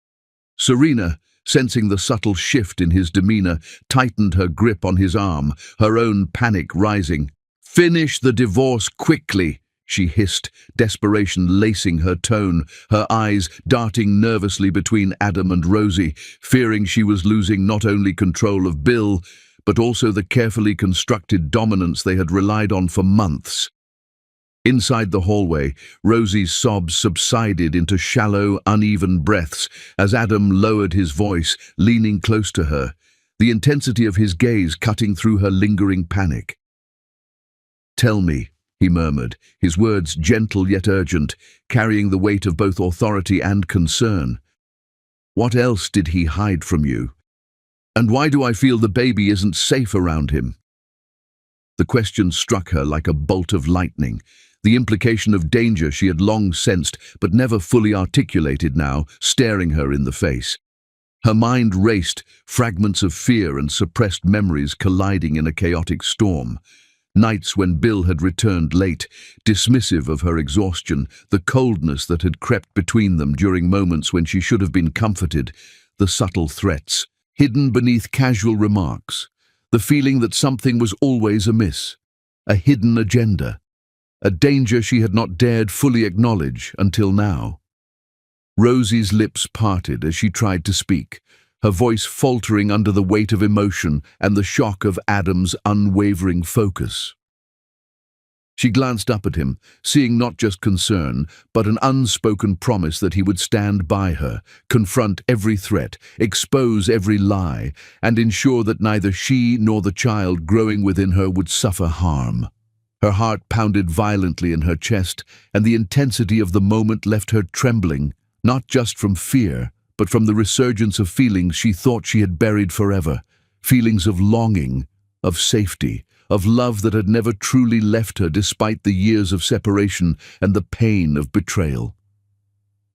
Serena, sensing the subtle shift in his demeanor, tightened her grip on his arm, her own panic rising. "Finish the divorce quickly," she hissed, desperation lacing her tone, her eyes darting nervously between Adam and Rosie, fearing she was losing not only control of Bill, but also the carefully constructed dominance they had relied on for months. Inside the hallway, Rosie's sobs subsided into shallow, uneven breaths as Adam lowered his voice, leaning close to her, the intensity of his gaze cutting through her lingering panic. "Tell me," he murmured, his words gentle yet urgent, carrying the weight of both authority and concern. "What else did he hide from you? And why do I feel the baby isn't safe around him?" The question struck her like a bolt of lightning, the implication of danger she had long sensed but never fully articulated now, staring her in the face. Her mind raced, fragments of fear and suppressed memories colliding in a chaotic storm. Nights when Bill had returned late, dismissive of her exhaustion, the coldness that had crept between them during moments when she should have been comforted, the subtle threats, hidden beneath casual remarks, the feeling that something was always amiss, a hidden agenda, a danger she had not dared fully acknowledge until now. Rosie's lips parted as she tried to speak, her voice faltering under the weight of emotion and the shock of Adam's unwavering focus. She glanced up at him, seeing not just concern, but an unspoken promise that he would stand by her, confront every threat, expose every lie, and ensure that neither she nor the child growing within her would suffer harm. Her heart pounded violently in her chest, and the intensity of the moment left her trembling, not just from fear, but from the resurgence of feelings she thought she had buried forever, feelings of longing, of safety, of love that had never truly left her despite the years of separation and the pain of betrayal.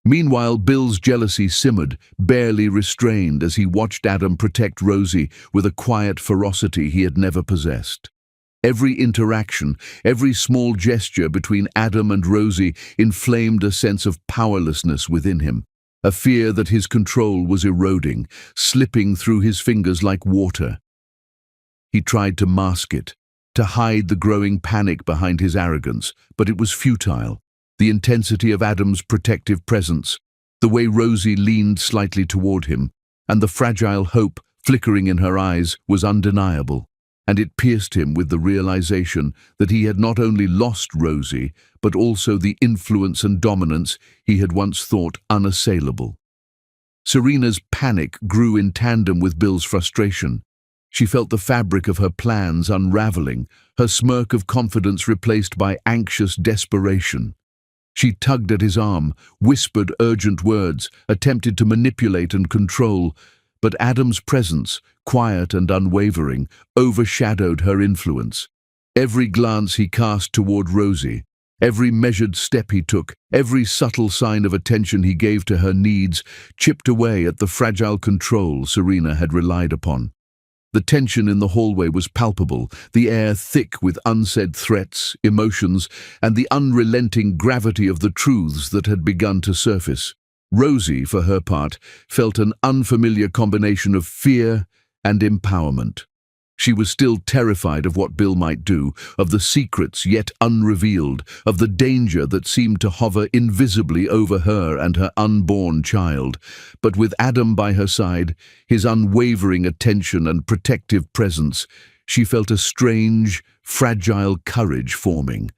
Meanwhile, Bill's jealousy simmered, barely restrained as he watched Adam protect Rosie with a quiet ferocity he had never possessed. Every interaction, every small gesture between Adam and Rosie inflamed a sense of powerlessness within him, a fear that his control was eroding, slipping through his fingers like water. He tried to mask it, to hide the growing panic behind his arrogance, but it was futile. The intensity of Adam's protective presence, the way Rosie leaned slightly toward him, and the fragile hope flickering in her eyes was undeniable, and it pierced him with the realization that he had not only lost Rosie, but also the influence and dominance he had once thought unassailable. Serena's panic grew in tandem with Bill's frustration. She felt the fabric of her plans unraveling, her smirk of confidence replaced by anxious desperation. She tugged at his arm, whispered urgent words, attempted to manipulate and control, but Adam's presence, quiet and unwavering, overshadowed her influence. Every glance he cast toward Rosie, every measured step he took, every subtle sign of attention he gave to her needs, chipped away at the fragile control Serena had relied upon. The tension in the hallway was palpable, the air thick with unsaid threats, emotions, and the unrelenting gravity of the truths that had begun to surface. Rosie, for her part, felt an unfamiliar combination of fear and empowerment. She was still terrified of what Bill might do, of the secrets yet unrevealed, of the danger that seemed to hover invisibly over her and her unborn child. But with Adam by her side, his unwavering attention and protective presence, she felt a strange, fragile courage forming.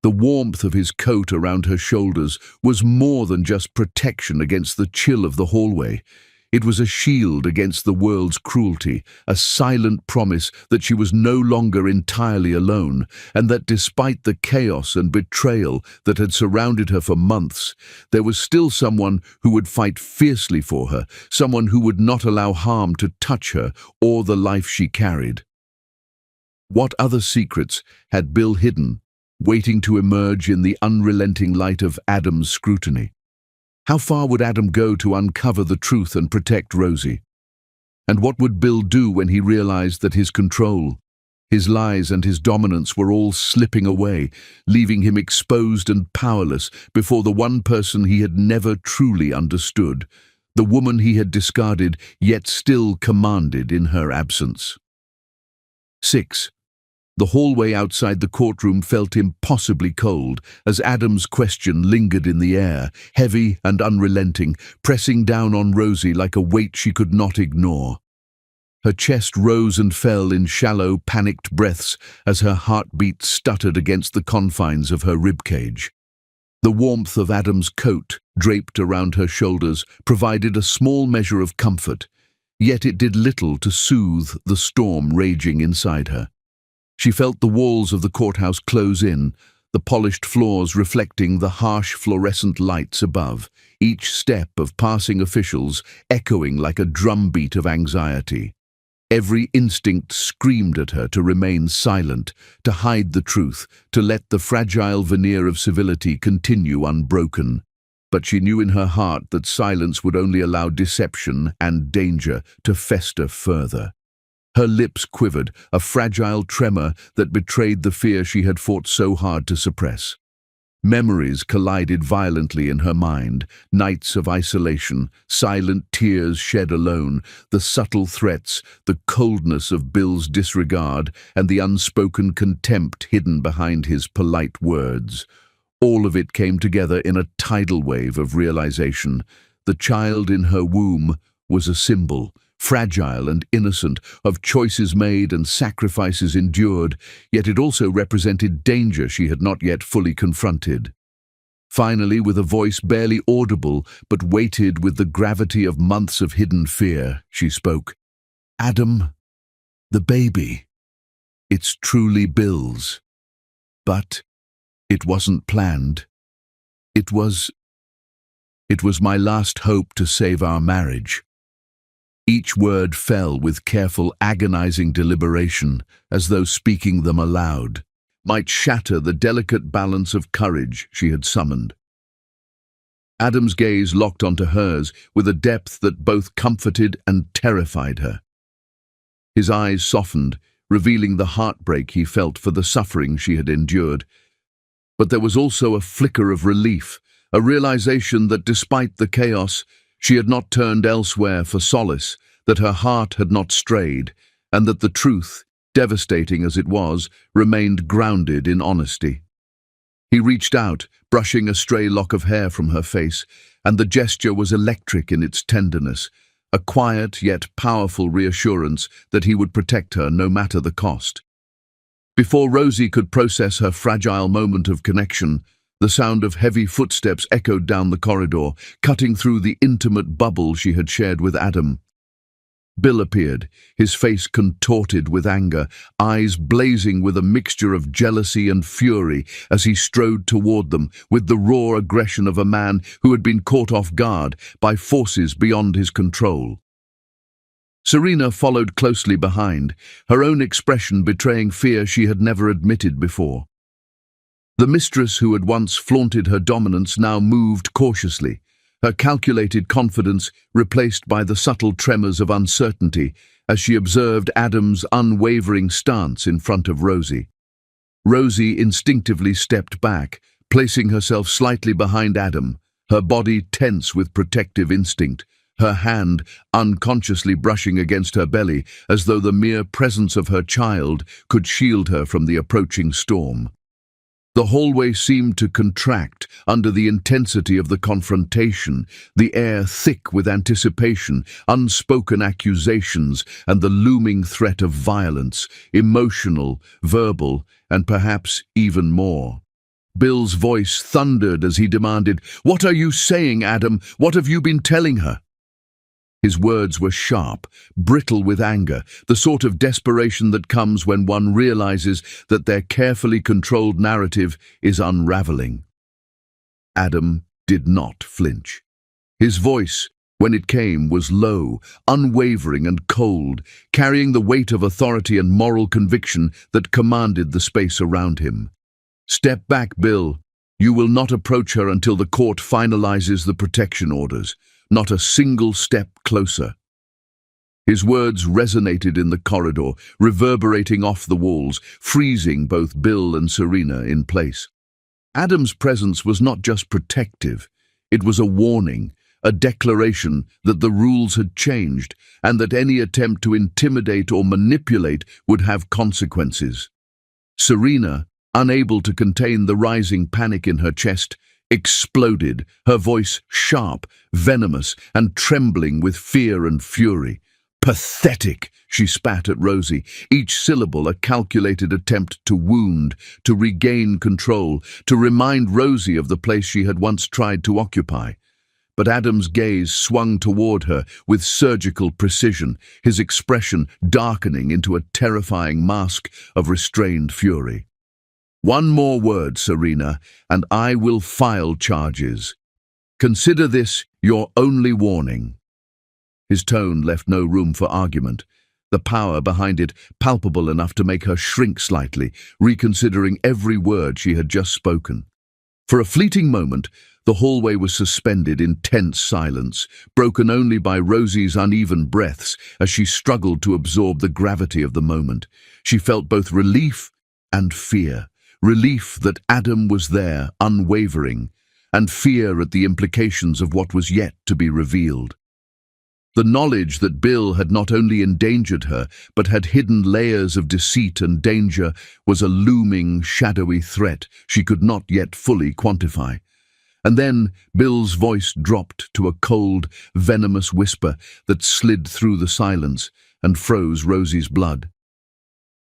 The warmth of his coat around her shoulders was more than just protection against the chill of the hallway. It was a shield against the world's cruelty, a silent promise that she was no longer entirely alone, and that despite the chaos and betrayal that had surrounded her for months, there was still someone who would fight fiercely for her, someone who would not allow harm to touch her or the life she carried. What other secrets had Bill hidden, waiting to emerge in the unrelenting light of Adam's scrutiny? How far would Adam go to uncover the truth and protect Rosie? And what would Bill do when he realized that his control, his lies and his dominance were all slipping away, leaving him exposed and powerless before the one person he had never truly understood, the woman he had discarded yet still commanded in her absence? 6. The hallway outside the courtroom felt impossibly cold as Adam's question lingered in the air, heavy and unrelenting, pressing down on Rosie like a weight she could not ignore. Her chest rose and fell in shallow, panicked breaths as her heartbeat stuttered against the confines of her ribcage. The warmth of Adam's coat, draped around her shoulders, provided a small measure of comfort, yet it did little to soothe the storm raging inside her. She felt the walls of the courthouse close in, the polished floors reflecting the harsh fluorescent lights above, each step of passing officials echoing like a drumbeat of anxiety. Every instinct screamed at her to remain silent, to hide the truth, to let the fragile veneer of civility continue unbroken. But she knew in her heart that silence would only allow deception and danger to fester further. Her lips quivered, a fragile tremor that betrayed the fear she had fought so hard to suppress. Memories collided violently in her mind, nights of isolation, silent tears shed alone, the subtle threats, the coldness of Bill's disregard, and the unspoken contempt hidden behind his polite words. All of it came together in a tidal wave of realization. The child in her womb was a symbol, fragile and innocent, of choices made and sacrifices endured, yet it also represented danger she had not yet fully confronted. Finally, with a voice barely audible but weighted with the gravity of months of hidden fear, she spoke. "Adam, the baby. It's truly Bill's. But it wasn't planned. It was my last hope to save our marriage." Each word fell with careful, agonizing deliberation, as though speaking them aloud might shatter the delicate balance of courage she had summoned. Adam's gaze locked onto hers with a depth that both comforted and terrified her. His eyes softened, revealing the heartbreak he felt for the suffering she had endured. But there was also a flicker of relief, a realization that despite the chaos, she had not turned elsewhere for solace, that her heart had not strayed, and that the truth, devastating as it was, remained grounded in honesty. He reached out, brushing a stray lock of hair from her face, and the gesture was electric in its tenderness, a quiet yet powerful reassurance that he would protect her no matter the cost. Before Rosie could process her fragile moment of connection, the sound of heavy footsteps echoed down the corridor, cutting through the intimate bubble she had shared with Adam. Bill appeared, his face contorted with anger, eyes blazing with a mixture of jealousy and fury as he strode toward them with the raw aggression of a man who had been caught off guard by forces beyond his control. Serena followed closely behind, her own expression betraying fear she had never admitted before. The mistress who had once flaunted her dominance now moved cautiously, her calculated confidence replaced by the subtle tremors of uncertainty as she observed Adam's unwavering stance in front of Rosie. Rosie instinctively stepped back, placing herself slightly behind Adam, her body tense with protective instinct, her hand unconsciously brushing against her belly as though the mere presence of her child could shield her from the approaching storm. The hallway seemed to contract under the intensity of the confrontation, the air thick with anticipation, unspoken accusations, and the looming threat of violence, emotional, verbal, and perhaps even more. Bill's voice thundered as he demanded, "What are you saying, Adam? What have you been telling her?" His words were sharp, brittle with anger, the sort of desperation that comes when one realizes that their carefully controlled narrative is unraveling. Adam did not flinch. His voice, when it came, was low, unwavering and cold, carrying the weight of authority and moral conviction that commanded the space around him. "Step back, Bill. You will not approach her until the court finalizes the protection orders. Not a single step closer." His words resonated in the corridor, reverberating off the walls, freezing both Bill and Serena in place. Adam's presence was not just protective, it was a warning, a declaration that the rules had changed and that any attempt to intimidate or manipulate would have consequences. Serena, unable to contain the rising panic in her chest, exploded, her voice sharp, venomous, and trembling with fear and fury. "Pathetic!" she spat at Rosie, each syllable a calculated attempt to wound, to regain control, to remind Rosie of the place she had once tried to occupy. But Adam's gaze swung toward her with surgical precision, his expression darkening into a terrifying mask of restrained fury. "One more word, Serena, and I will file charges. Consider this your only warning." His tone left no room for argument, the power behind it palpable enough to make her shrink slightly, reconsidering every word she had just spoken. For a fleeting moment, the hallway was suspended in tense silence, broken only by Rosie's uneven breaths as she struggled to absorb the gravity of the moment. She felt both relief and fear. Relief that Adam was there, unwavering, and fear at the implications of what was yet to be revealed. The knowledge that Bill had not only endangered her, but had hidden layers of deceit and danger was a looming, shadowy threat she could not yet fully quantify. And then Bill's voice dropped to a cold, venomous whisper that slid through the silence and froze Rosie's blood.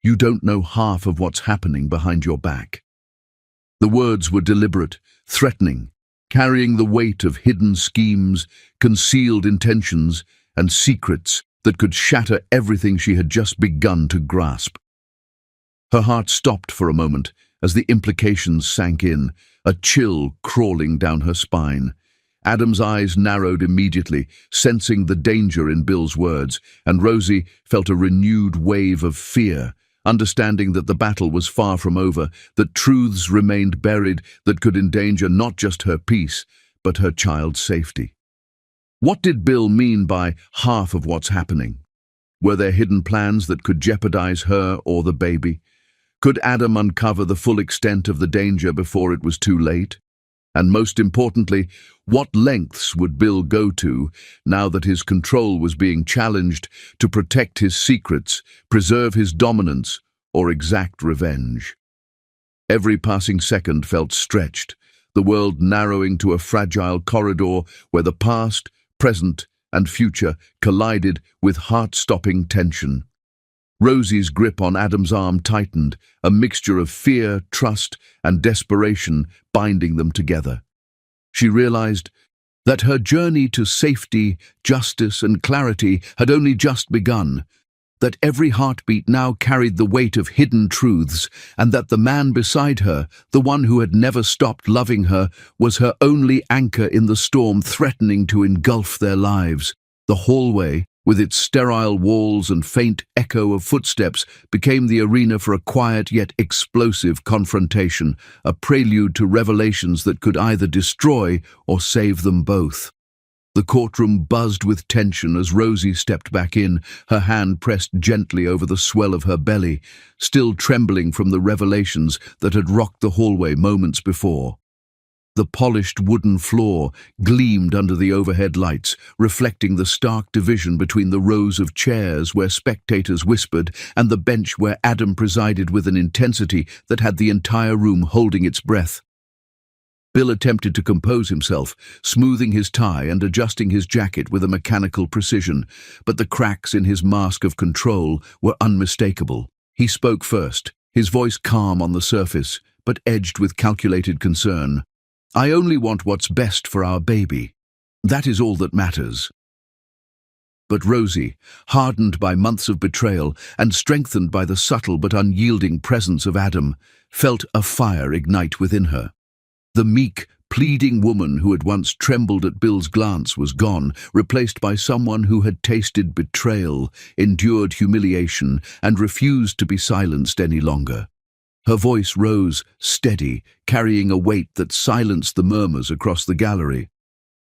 "You don't know half of what's happening behind your back." The words were deliberate, threatening, carrying the weight of hidden schemes, concealed intentions, and secrets that could shatter everything she had just begun to grasp. Her heart stopped for a moment as the implications sank in, a chill crawling down her spine. Adam's eyes narrowed immediately, sensing the danger in Bill's words, and Rosie felt a renewed wave of fear, understanding that the battle was far from over, that truths remained buried that could endanger not just her peace, but her child's safety. What did Bill mean by half of what's happening? Were there hidden plans that could jeopardize her or the baby? Could Adam uncover the full extent of the danger before it was too late? And most importantly, what lengths would Bill go to, now that his control was being challenged, to protect his secrets, preserve his dominance, or exact revenge? Every passing second felt stretched, the world narrowing to a fragile corridor where the past, present, and future collided with heart-stopping tension. Rosie's grip on Adam's arm tightened, a mixture of fear, trust, and desperation binding them together. She realized that her journey to safety, justice, and clarity had only just begun, that every heartbeat now carried the weight of hidden truths, and that the man beside her, the one who had never stopped loving her, was her only anchor in the storm threatening to engulf their lives. The hallway, with its sterile walls and faint echo of footsteps, became the arena for a quiet yet explosive confrontation, a prelude to revelations that could either destroy or save them both. The courtroom buzzed with tension as Rosie stepped back in, her hand pressed gently over the swell of her belly, still trembling from the revelations that had rocked the hallway moments before. The polished wooden floor gleamed under the overhead lights, reflecting the stark division between the rows of chairs where spectators whispered and the bench where Adam presided with an intensity that had the entire room holding its breath. Bill attempted to compose himself, smoothing his tie and adjusting his jacket with a mechanical precision, but the cracks in his mask of control were unmistakable. He spoke first, his voice calm on the surface, but edged with calculated concern. "I only want what's best for our baby. That is all that matters." But Rosie, hardened by months of betrayal and strengthened by the subtle but unyielding presence of Adam, felt a fire ignite within her. The meek, pleading woman who had once trembled at Bill's glance was gone, replaced by someone who had tasted betrayal, endured humiliation, and refused to be silenced any longer. Her voice rose, steady, carrying a weight that silenced the murmurs across the gallery.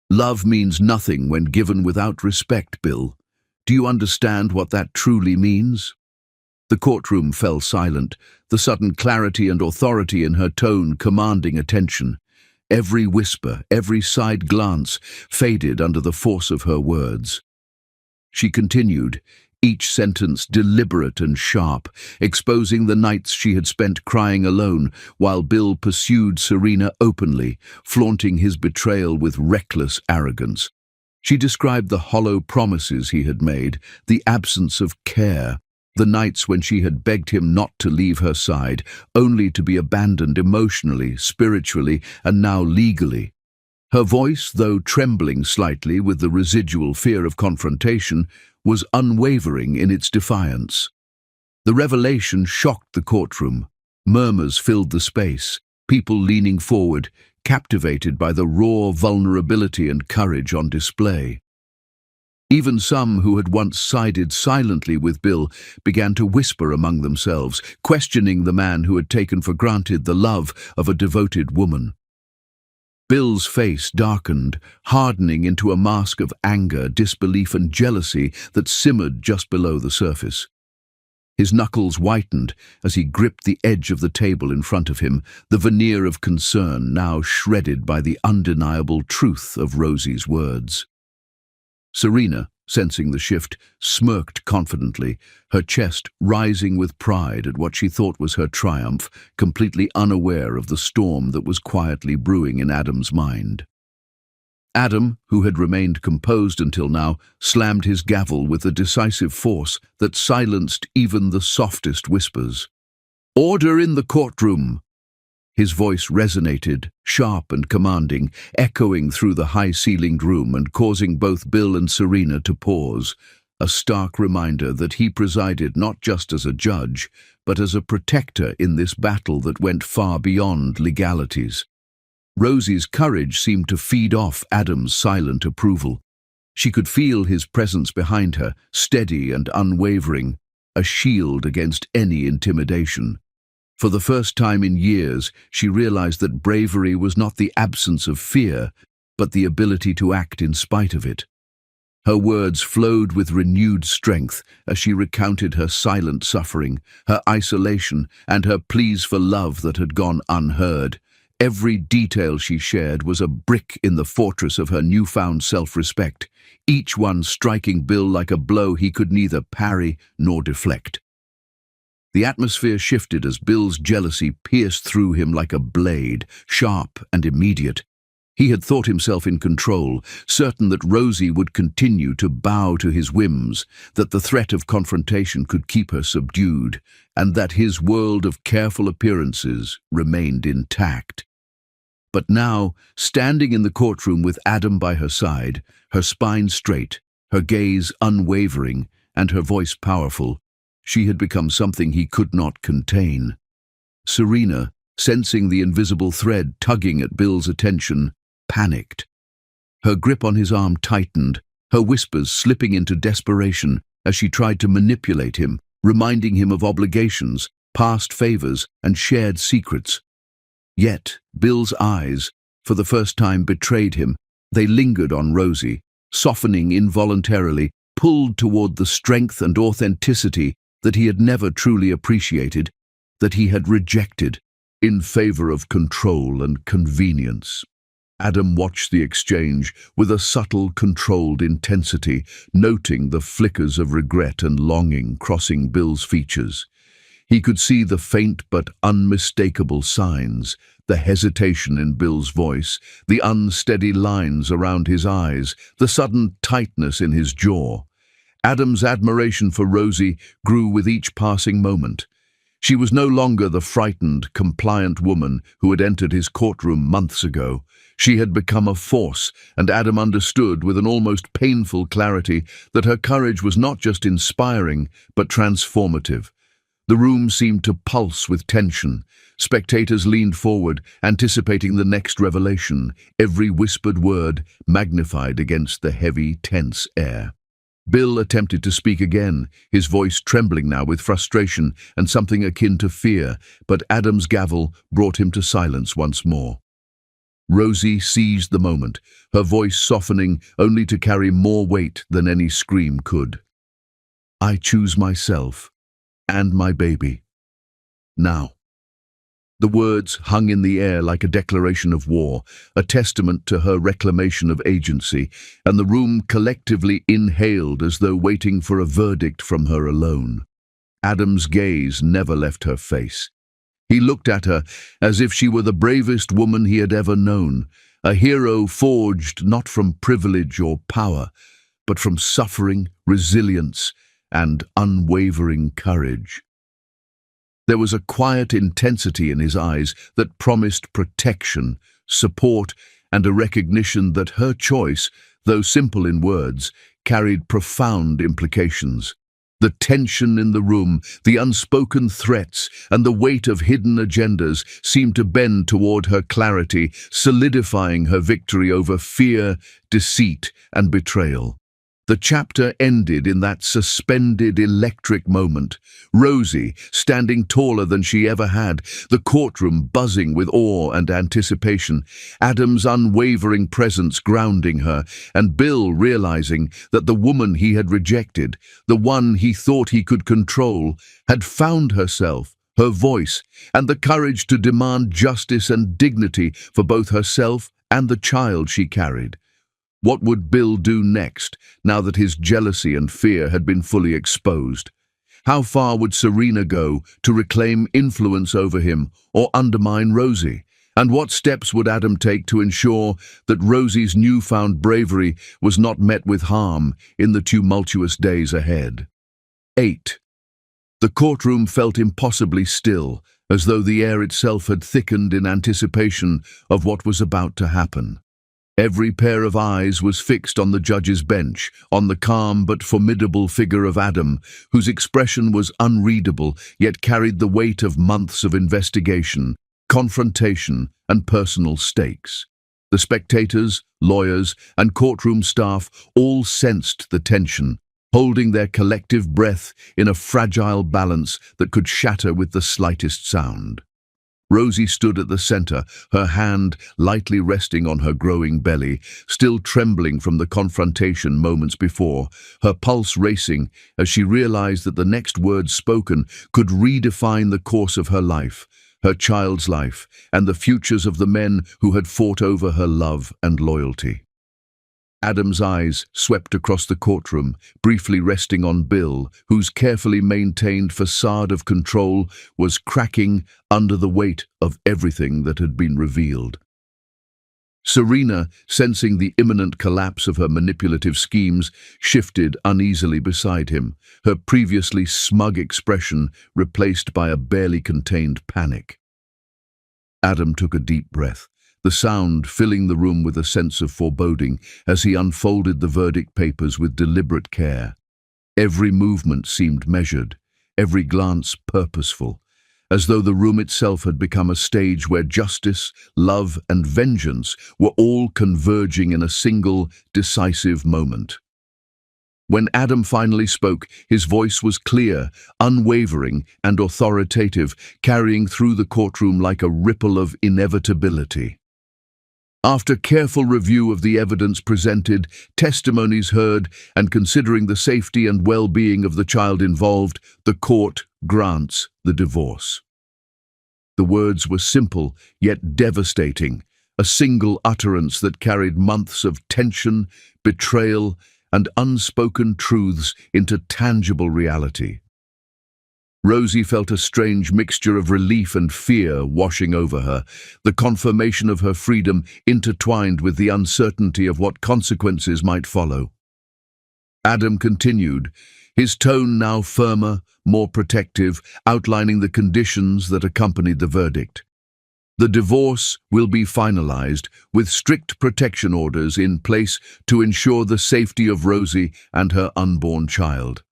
"Love means nothing when given without respect, Bill. Do you understand what that truly means?" The courtroom fell silent, the sudden clarity and authority in her tone commanding attention. Every whisper, every side glance faded under the force of her words. She continued, each sentence deliberate and sharp, exposing the nights she had spent crying alone, while Bill pursued Serena openly, flaunting his betrayal with reckless arrogance. She described the hollow promises he had made, the absence of care, the nights when she had begged him not to leave her side, only to be abandoned emotionally, spiritually, and now legally. Her voice, though trembling slightly with the residual fear of confrontation, was unwavering in its defiance. The revelation shocked the courtroom. Murmurs filled the space, people leaning forward, captivated by the raw vulnerability and courage on display. Even some who had once sided silently with Bill began to whisper among themselves, questioning the man who had taken for granted the love of a devoted woman. Bill's face darkened, hardening into a mask of anger, disbelief, and jealousy that simmered just below the surface. His knuckles whitened as he gripped the edge of the table in front of him, the veneer of concern now shredded by the undeniable truth of Rosie's words. Serena, sensing the shift, smirked confidently, her chest rising with pride at what she thought was her triumph, completely unaware of the storm that was quietly brewing in Adam's mind. Adam, who had remained composed until now, slammed his gavel with a decisive force that silenced even the softest whispers. "Order in the courtroom!" His voice resonated, sharp and commanding, echoing through the high-ceilinged room and causing both Bill and Serena to pause, a stark reminder that he presided not just as a judge, but as a protector in this battle that went far beyond legalities. Rosie's courage seemed to feed off Adam's silent approval. She could feel his presence behind her, steady and unwavering, a shield against any intimidation. For the first time in years, she realized that bravery was not the absence of fear, but the ability to act in spite of it. Her words flowed with renewed strength as she recounted her silent suffering, her isolation, and her pleas for love that had gone unheard. Every detail she shared was a brick in the fortress of her newfound self-respect, each one striking Bill like a blow he could neither parry nor deflect. The atmosphere shifted as Bill's jealousy pierced through him like a blade, sharp and immediate. He had thought himself in control, certain that Rosie would continue to bow to his whims, that the threat of confrontation could keep her subdued, and that his world of careful appearances remained intact. But now, standing in the courtroom with Adam by her side, her spine straight, her gaze unwavering, and her voice powerful, she had become something he could not contain. Serena, sensing the invisible thread tugging at Bill's attention, panicked. Her grip on his arm tightened, her whispers slipping into desperation as she tried to manipulate him, reminding him of obligations, past favors, and shared secrets. Yet, Bill's eyes, for the first time, betrayed him. They lingered on Rosie, softening involuntarily, pulled toward the strength and authenticity that he had never truly appreciated, that he had rejected, in favor of control and convenience. Adam watched the exchange with a subtle, controlled intensity, noting the flickers of regret and longing crossing Bill's features. He could see the faint but unmistakable signs, the hesitation in Bill's voice, the unsteady lines around his eyes, the sudden tightness in his jaw. Adam's admiration for Rosie grew with each passing moment. She was no longer the frightened, compliant woman who had entered his courtroom months ago. She had become a force, and Adam understood with an almost painful clarity that her courage was not just inspiring, but transformative. The room seemed to pulse with tension. Spectators leaned forward, anticipating the next revelation, every whispered word magnified against the heavy, tense air. Bill attempted to speak again, his voice trembling now with frustration and something akin to fear, but Adam's gavel brought him to silence once more. Rosie seized the moment, her voice softening only to carry more weight than any scream could. "I choose myself and my baby. Now." The words hung in the air like a declaration of war, a testament to her reclamation of agency, and the room collectively inhaled as though waiting for a verdict from her alone. Adam's gaze never left her face. He looked at her as if she were the bravest woman he had ever known, a hero forged not from privilege or power, but from suffering, resilience, and unwavering courage. There was a quiet intensity in his eyes that promised protection, support, and a recognition that her choice, though simple in words, carried profound implications. The tension in the room, the unspoken threats, and the weight of hidden agendas seemed to bend toward her clarity, solidifying her victory over fear, deceit, and betrayal. The chapter ended in that suspended electric moment. Rosie, standing taller than she ever had, the courtroom buzzing with awe and anticipation, Adam's unwavering presence grounding her, and Bill realizing that the woman he had rejected, the one he thought he could control, had found herself, her voice, and the courage to demand justice and dignity for both herself and the child she carried. What would Bill do next, now that his jealousy and fear had been fully exposed? How far would Serena go to reclaim influence over him or undermine Rosie? And what steps would Adam take to ensure that Rosie's newfound bravery was not met with harm in the tumultuous days ahead? 8. The courtroom felt impossibly still, as though the air itself had thickened in anticipation of what was about to happen. Every pair of eyes was fixed on the judge's bench, on the calm but formidable figure of Adam, whose expression was unreadable yet carried the weight of months of investigation, confrontation, and personal stakes. The spectators, lawyers, and courtroom staff all sensed the tension, holding their collective breath in a fragile balance that could shatter with the slightest sound. Rosie stood at the center, her hand lightly resting on her growing belly, still trembling from the confrontation moments before, her pulse racing as she realized that the next words spoken could redefine the course of her life, her child's life, and the futures of the men who had fought over her love and loyalty. Adam's eyes swept across the courtroom, briefly resting on Bill, whose carefully maintained facade of control was cracking under the weight of everything that had been revealed. Serena, sensing the imminent collapse of her manipulative schemes, shifted uneasily beside him, her previously smug expression replaced by a barely contained panic. Adam took a deep breath, the sound filling the room with a sense of foreboding as he unfolded the verdict papers with deliberate care. Every movement seemed measured, every glance purposeful, as though the room itself had become a stage where justice, love, and vengeance were all converging in a single, decisive moment. When Adam finally spoke, his voice was clear, unwavering, and authoritative, carrying through the courtroom like a ripple of inevitability. After careful review of the evidence presented, testimonies heard, and considering the safety and well-being of the child involved, the court grants the divorce. The words were simple, yet devastating, a single utterance that carried months of tension, betrayal, and unspoken truths into tangible reality. Rosie felt a strange mixture of relief and fear washing over her, the confirmation of her freedom intertwined with the uncertainty of what consequences might follow. Adam continued, his tone now firmer, more protective, outlining the conditions that accompanied the verdict. The divorce will be finalized with strict protection orders in place to ensure the safety of Rosie and her unborn child.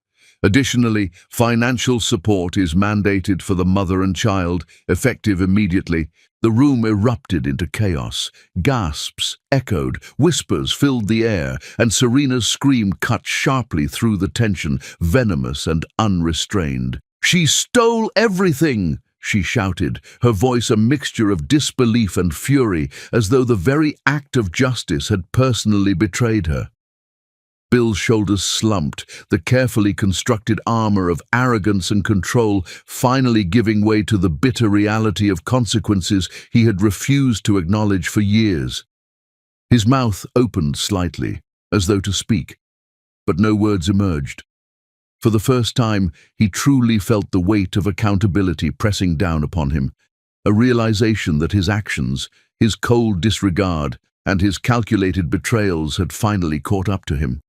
Additionally, financial support is mandated for the mother and child, effective immediately. The room erupted into chaos. Gasps echoed, whispers filled the air, and Serena's scream cut sharply through the tension, venomous and unrestrained. "She stole everything!" she shouted, her voice a mixture of disbelief and fury, as though the very act of justice had personally betrayed her. Bill's shoulders slumped, the carefully constructed armor of arrogance and control finally giving way to the bitter reality of consequences he had refused to acknowledge for years. His mouth opened slightly, as though to speak, but no words emerged. For the first time, he truly felt the weight of accountability pressing down upon him, a realization that his actions, his cold disregard, and his calculated betrayals had finally caught up to him.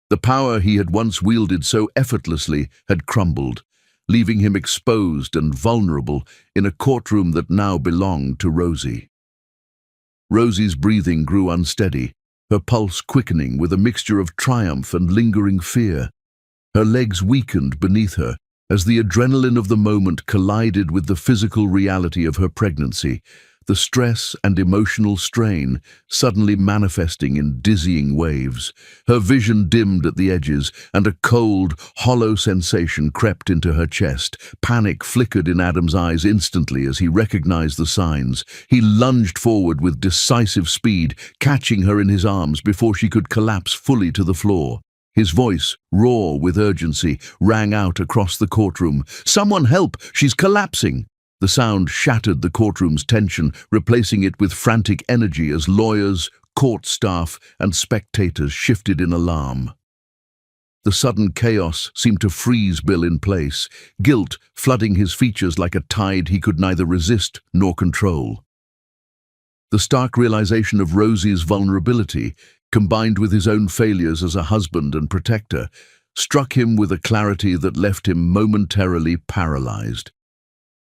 The power he had once wielded so effortlessly had crumbled, leaving him exposed and vulnerable in a courtroom that now belonged to Rosie. Rosie's breathing grew unsteady, her pulse quickening with a mixture of triumph and lingering fear. Her legs weakened beneath her as the adrenaline of the moment collided with the physical reality of her pregnancy, the stress and emotional strain suddenly manifesting in dizzying waves. Her vision dimmed at the edges, and a cold, hollow sensation crept into her chest. Panic flickered in Adam's eyes instantly as he recognized the signs. He lunged forward with decisive speed, catching her in his arms before she could collapse fully to the floor. His voice, raw with urgency, rang out across the courtroom. "Someone help! She's collapsing!" The sound shattered the courtroom's tension, replacing it with frantic energy as lawyers, court staff, and spectators shifted in alarm. The sudden chaos seemed to freeze Bill in place, guilt flooding his features like a tide he could neither resist nor control. The stark realization of Rosie's vulnerability, combined with his own failures as a husband and protector, struck him with a clarity that left him momentarily paralyzed.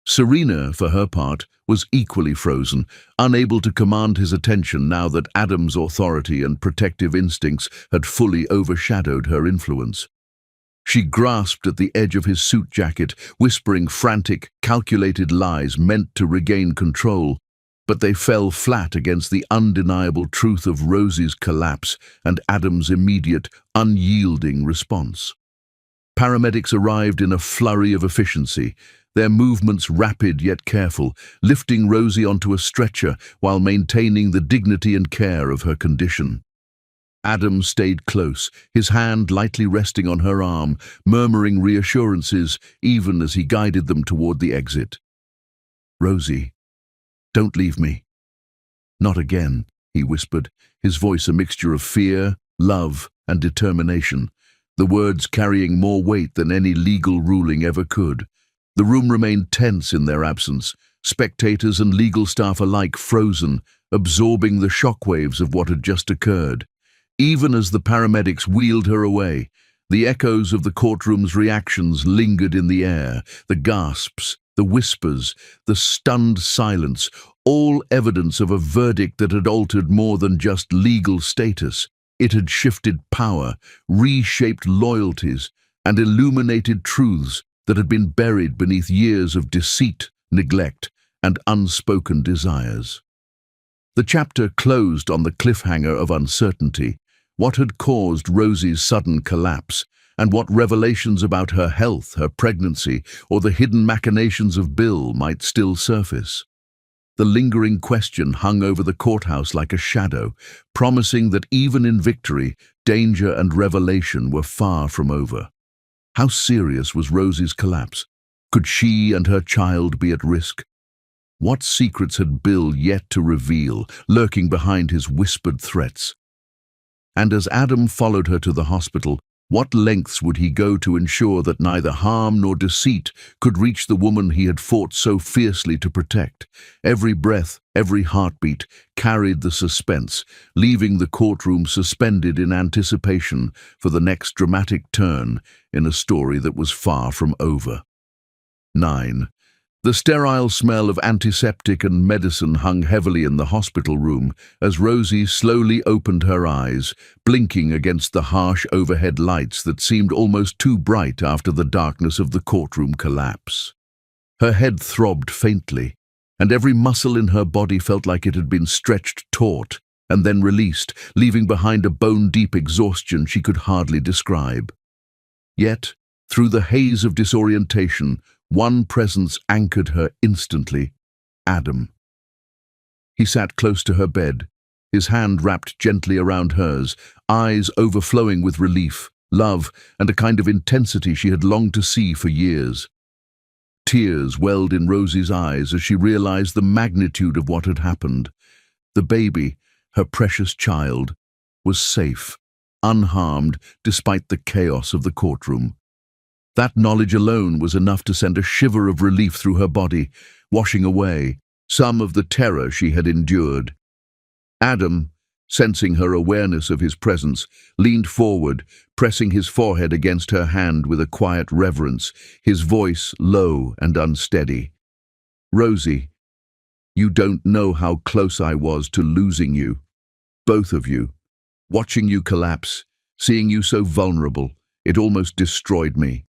Serena, for her part, was equally frozen, unable to command his attention now that Adam's authority and protective instincts had fully overshadowed her influence. She grasped at the edge of his suit jacket, whispering frantic, calculated lies meant to regain control, but they fell flat against the undeniable truth of Rosie's collapse and Adam's immediate, unyielding response. Paramedics arrived in a flurry of efficiency, their movements rapid yet careful, lifting Rosie onto a stretcher while maintaining the dignity and care of her condition. Adam stayed close, his hand lightly resting on her arm, murmuring reassurances even as he guided them toward the exit. "Rosie, don't leave me." "Not again," he whispered, his voice a mixture of fear, love, and determination, the words carrying more weight than any legal ruling ever could. The room remained tense in their absence, spectators and legal staff alike frozen, absorbing the shockwaves of what had just occurred. Even as the paramedics wheeled her away, the echoes of the courtroom's reactions lingered in the air, the gasps, the whispers, the stunned silence, all evidence of a verdict that had altered more than just legal status. It had shifted power, reshaped loyalties, and illuminated truths that had been buried beneath years of deceit, neglect, and unspoken desires. The chapter closed on the cliffhanger of uncertainty, what had caused Rosie's sudden collapse, and what revelations about her health, her pregnancy, or the hidden machinations of Bill might still surface. The lingering question hung over the courthouse like a shadow, promising that even in victory, danger and revelation were far from over. How serious was Rosie's collapse? Could she and her child be at risk? What secrets had Bill yet to reveal, lurking behind his whispered threats? And as Adam followed her to the hospital, what lengths would he go to ensure that neither harm nor deceit could reach the woman he had fought so fiercely to protect? Every breath, every heartbeat carried the suspense, leaving the courtroom suspended in anticipation for the next dramatic turn in a story that was far from over. 9. The sterile smell of antiseptic and medicine hung heavily in the hospital room as Rosie slowly opened her eyes, blinking against the harsh overhead lights that seemed almost too bright after the darkness of the courtroom collapse. Her head throbbed faintly, and every muscle in her body felt like it had been stretched taut and then released, leaving behind a bone-deep exhaustion she could hardly describe. Yet, through the haze of disorientation, one presence anchored her instantly: Adam. He sat close to her bed, his hand wrapped gently around hers, eyes overflowing with relief, love, and a kind of intensity she had longed to see for years. Tears welled in Rosie's eyes as she realized the magnitude of what had happened. The baby, her precious child, was safe, unharmed despite the chaos of the courtroom. That knowledge alone was enough to send a shiver of relief through her body, washing away some of the terror she had endured. Adam, sensing her awareness of his presence, leaned forward, pressing his forehead against her hand with a quiet reverence, his voice low and unsteady. "Rosie, you don't know how close I was to losing you. Both of you. Watching you collapse, seeing you so vulnerable, it almost destroyed me."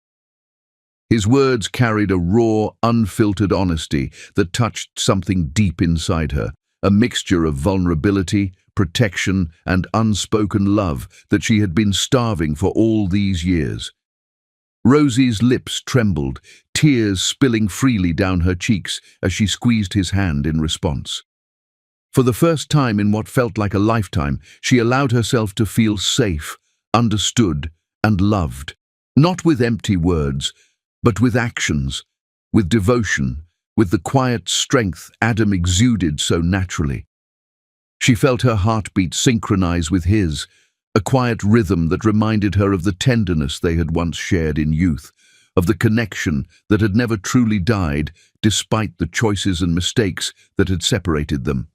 His words carried a raw, unfiltered honesty that touched something deep inside her, a mixture of vulnerability, protection, and unspoken love that she had been starving for all these years. Rosie's lips trembled, tears spilling freely down her cheeks as she squeezed his hand in response. For the first time in what felt like a lifetime, she allowed herself to feel safe, understood, and loved, not with empty words, but with actions, with devotion, with the quiet strength Adam exuded so naturally. She felt her heartbeat synchronize with his, a quiet rhythm that reminded her of the tenderness they had once shared in youth, of the connection that had never truly died despite the choices and mistakes that had separated them.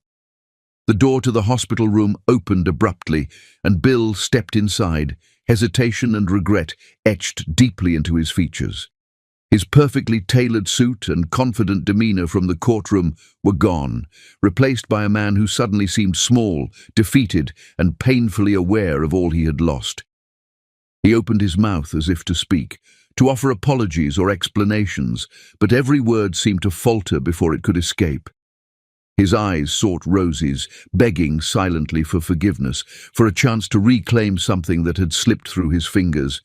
The door to the hospital room opened abruptly, and Bill stepped inside, hesitation and regret etched deeply into his features. His perfectly tailored suit and confident demeanor from the courtroom were gone, replaced by a man who suddenly seemed small, defeated, and painfully aware of all he had lost. He opened his mouth as if to speak, to offer apologies or explanations, but every word seemed to falter before it could escape. His eyes sought Rosie's, begging silently for forgiveness, for a chance to reclaim something that had slipped through his fingers.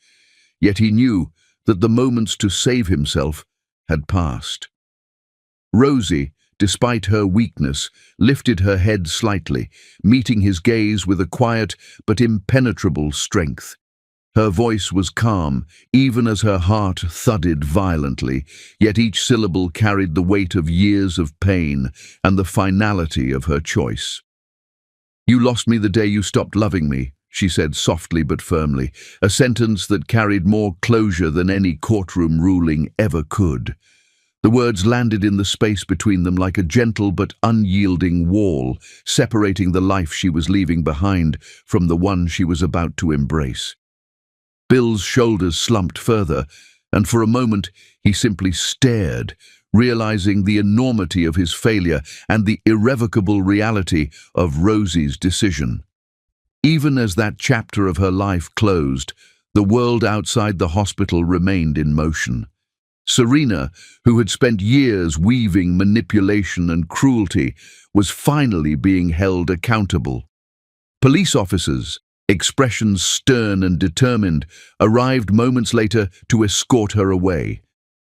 Yet he knew that the moments to save himself had passed. Rosie, despite her weakness, lifted her head slightly, meeting his gaze with a quiet but impenetrable strength. Her voice was calm, even as her heart thudded violently, yet each syllable carried the weight of years of pain and the finality of her choice. "You lost me the day you stopped loving me," she said softly but firmly, a sentence that carried more closure than any courtroom ruling ever could. The words landed in the space between them like a gentle but unyielding wall, separating the life she was leaving behind from the one she was about to embrace. Bill's shoulders slumped further, and for a moment he simply stared, realizing the enormity of his failure and the irrevocable reality of Rosie's decision. Even as that chapter of her life closed, the world outside the hospital remained in motion. Serena, who had spent years weaving manipulation and cruelty, was finally being held accountable. Police officers, expressions stern and determined, arrived moments later to escort her away.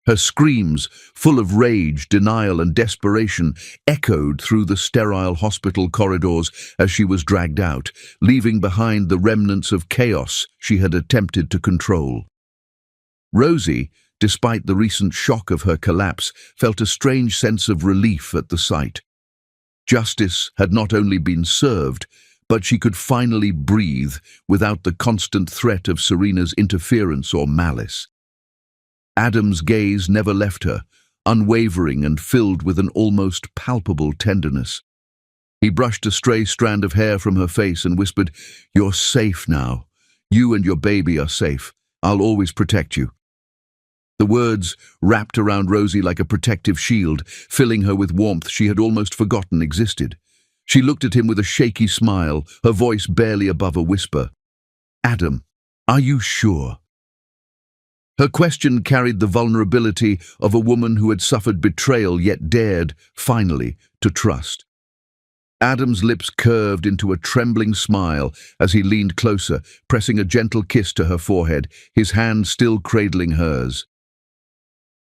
Her screams, full of rage, denial, and desperation, echoed through the sterile hospital corridors as she was dragged out, leaving behind the remnants of chaos she had attempted to control. Rosie, despite the recent shock of her collapse, felt a strange sense of relief at the sight. Justice had not only been served, but she could finally breathe without the constant threat of Serena's interference or malice. Adam's gaze never left her, unwavering and filled with an almost palpable tenderness. He brushed a stray strand of hair from her face and whispered, "You're safe now. You and your baby are safe. I'll always protect you." The words wrapped around Rosie like a protective shield, filling her with warmth she had almost forgotten existed. She looked at him with a shaky smile, her voice barely above a whisper. "Adam, are you sure?" Her question carried the vulnerability of a woman who had suffered betrayal yet dared, finally, to trust. Adam's lips curved into a trembling smile as he leaned closer, pressing a gentle kiss to her forehead, his hand still cradling hers.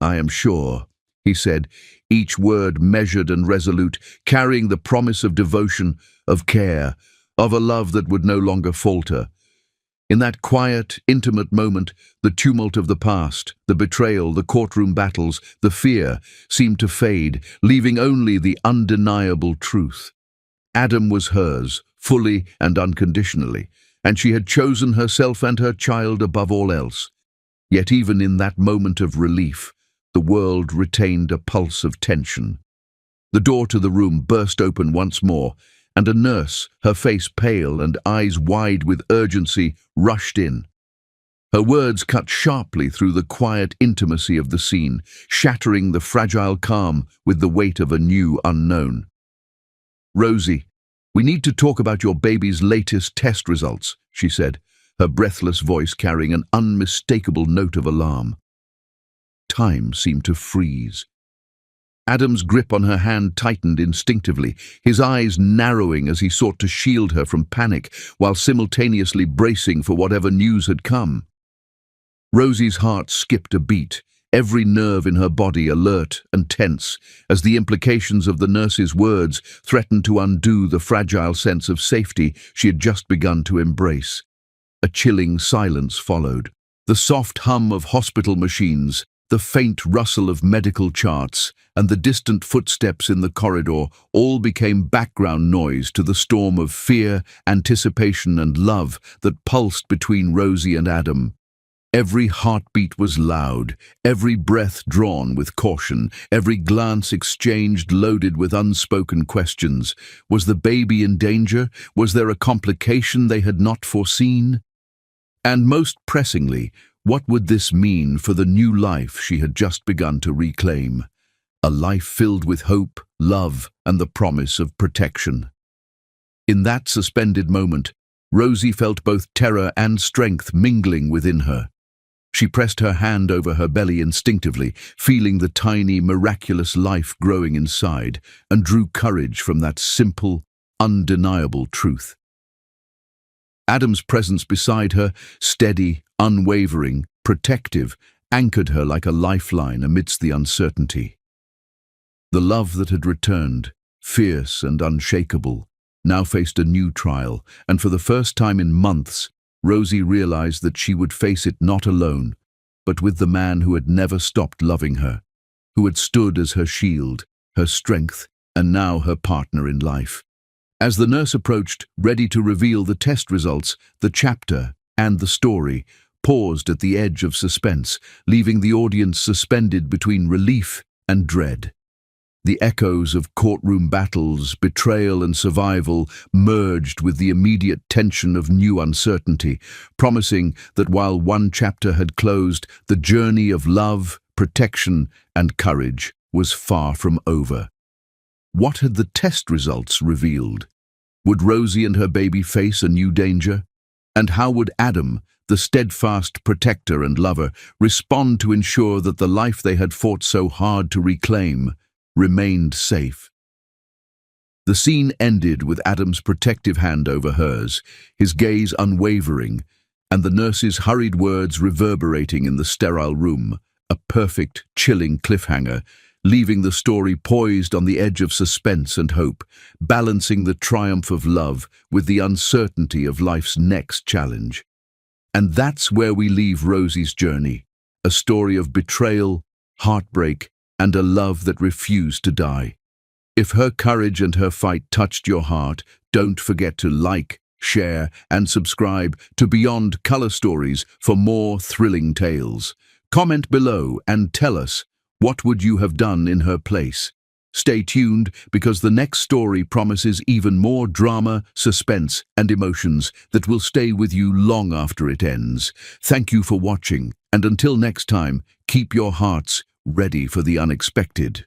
"I am sure," he said, each word measured and resolute, carrying the promise of devotion, of care, of a love that would no longer falter. In that quiet, intimate moment, the tumult of the past, the betrayal, the courtroom battles, the fear, seemed to fade, leaving only the undeniable truth. Adam was hers, fully and unconditionally, and she had chosen herself and her child above all else. Yet even in that moment of relief, the world retained a pulse of tension. The door to the room burst open once more, and a nurse, her face pale and eyes wide with urgency, rushed in. Her words cut sharply through the quiet intimacy of the scene, shattering the fragile calm with the weight of a new unknown. "Rosie, we need to talk about your baby's latest test results," she said, her breathless voice carrying an unmistakable note of alarm. Time seemed to freeze. Adam's grip on her hand tightened instinctively, his eyes narrowing as he sought to shield her from panic while simultaneously bracing for whatever news had come. Rosie's heart skipped a beat, every nerve in her body alert and tense, as the implications of the nurse's words threatened to undo the fragile sense of safety she had just begun to embrace. A chilling silence followed. The soft hum of hospital machines, the faint rustle of medical charts, and the distant footsteps in the corridor all became background noise to the storm of fear, anticipation, and love that pulsed between Rosie and Adam. Every heartbeat was loud, every breath drawn with caution, every glance exchanged loaded with unspoken questions. Was the baby in danger? Was there a complication they had not foreseen? And most pressingly, what would this mean for the new life she had just begun to reclaim? A life filled with hope, love, and the promise of protection. In that suspended moment, Rosie felt both terror and strength mingling within her. She pressed her hand over her belly instinctively, feeling the tiny, miraculous life growing inside, and drew courage from that simple, undeniable truth. Adam's presence beside her, steady, unwavering, protective, anchored her like a lifeline amidst the uncertainty. The love that had returned, fierce and unshakable, now faced a new trial, and for the first time in months, Rosie realized that she would face it not alone, but with the man who had never stopped loving her, who had stood as her shield, her strength, and now her partner in life. As the nurse approached, ready to reveal the test results, the chapter and the story paused at the edge of suspense, leaving the audience suspended between relief and dread. The echoes of courtroom battles, betrayal and survival merged with the immediate tension of new uncertainty, promising that while one chapter had closed, the journey of love, protection, and courage was far from over. What had the test results revealed? Would Rosie and her baby face a new danger? And how would Adam, the steadfast protector and lover, respond to ensure that the life they had fought so hard to reclaim remained safe? The scene ended with Adam's protective hand over hers, his gaze unwavering, and the nurse's hurried words reverberating in the sterile room, a perfect, chilling cliffhanger, leaving the story poised on the edge of suspense and hope, balancing the triumph of love with the uncertainty of life's next challenge. And that's where we leave Rosie's journey, a story of betrayal, heartbreak, and a love that refused to die. If her courage and her fight touched your heart, don't forget to like, share, and subscribe to Beyond Color Stories for more thrilling tales. Comment below and tell us, what would you have done in her place? Stay tuned because the next story promises even more drama, suspense, and emotions that will stay with you long after it ends. Thank you for watching, and until next time, keep your hearts ready for the unexpected.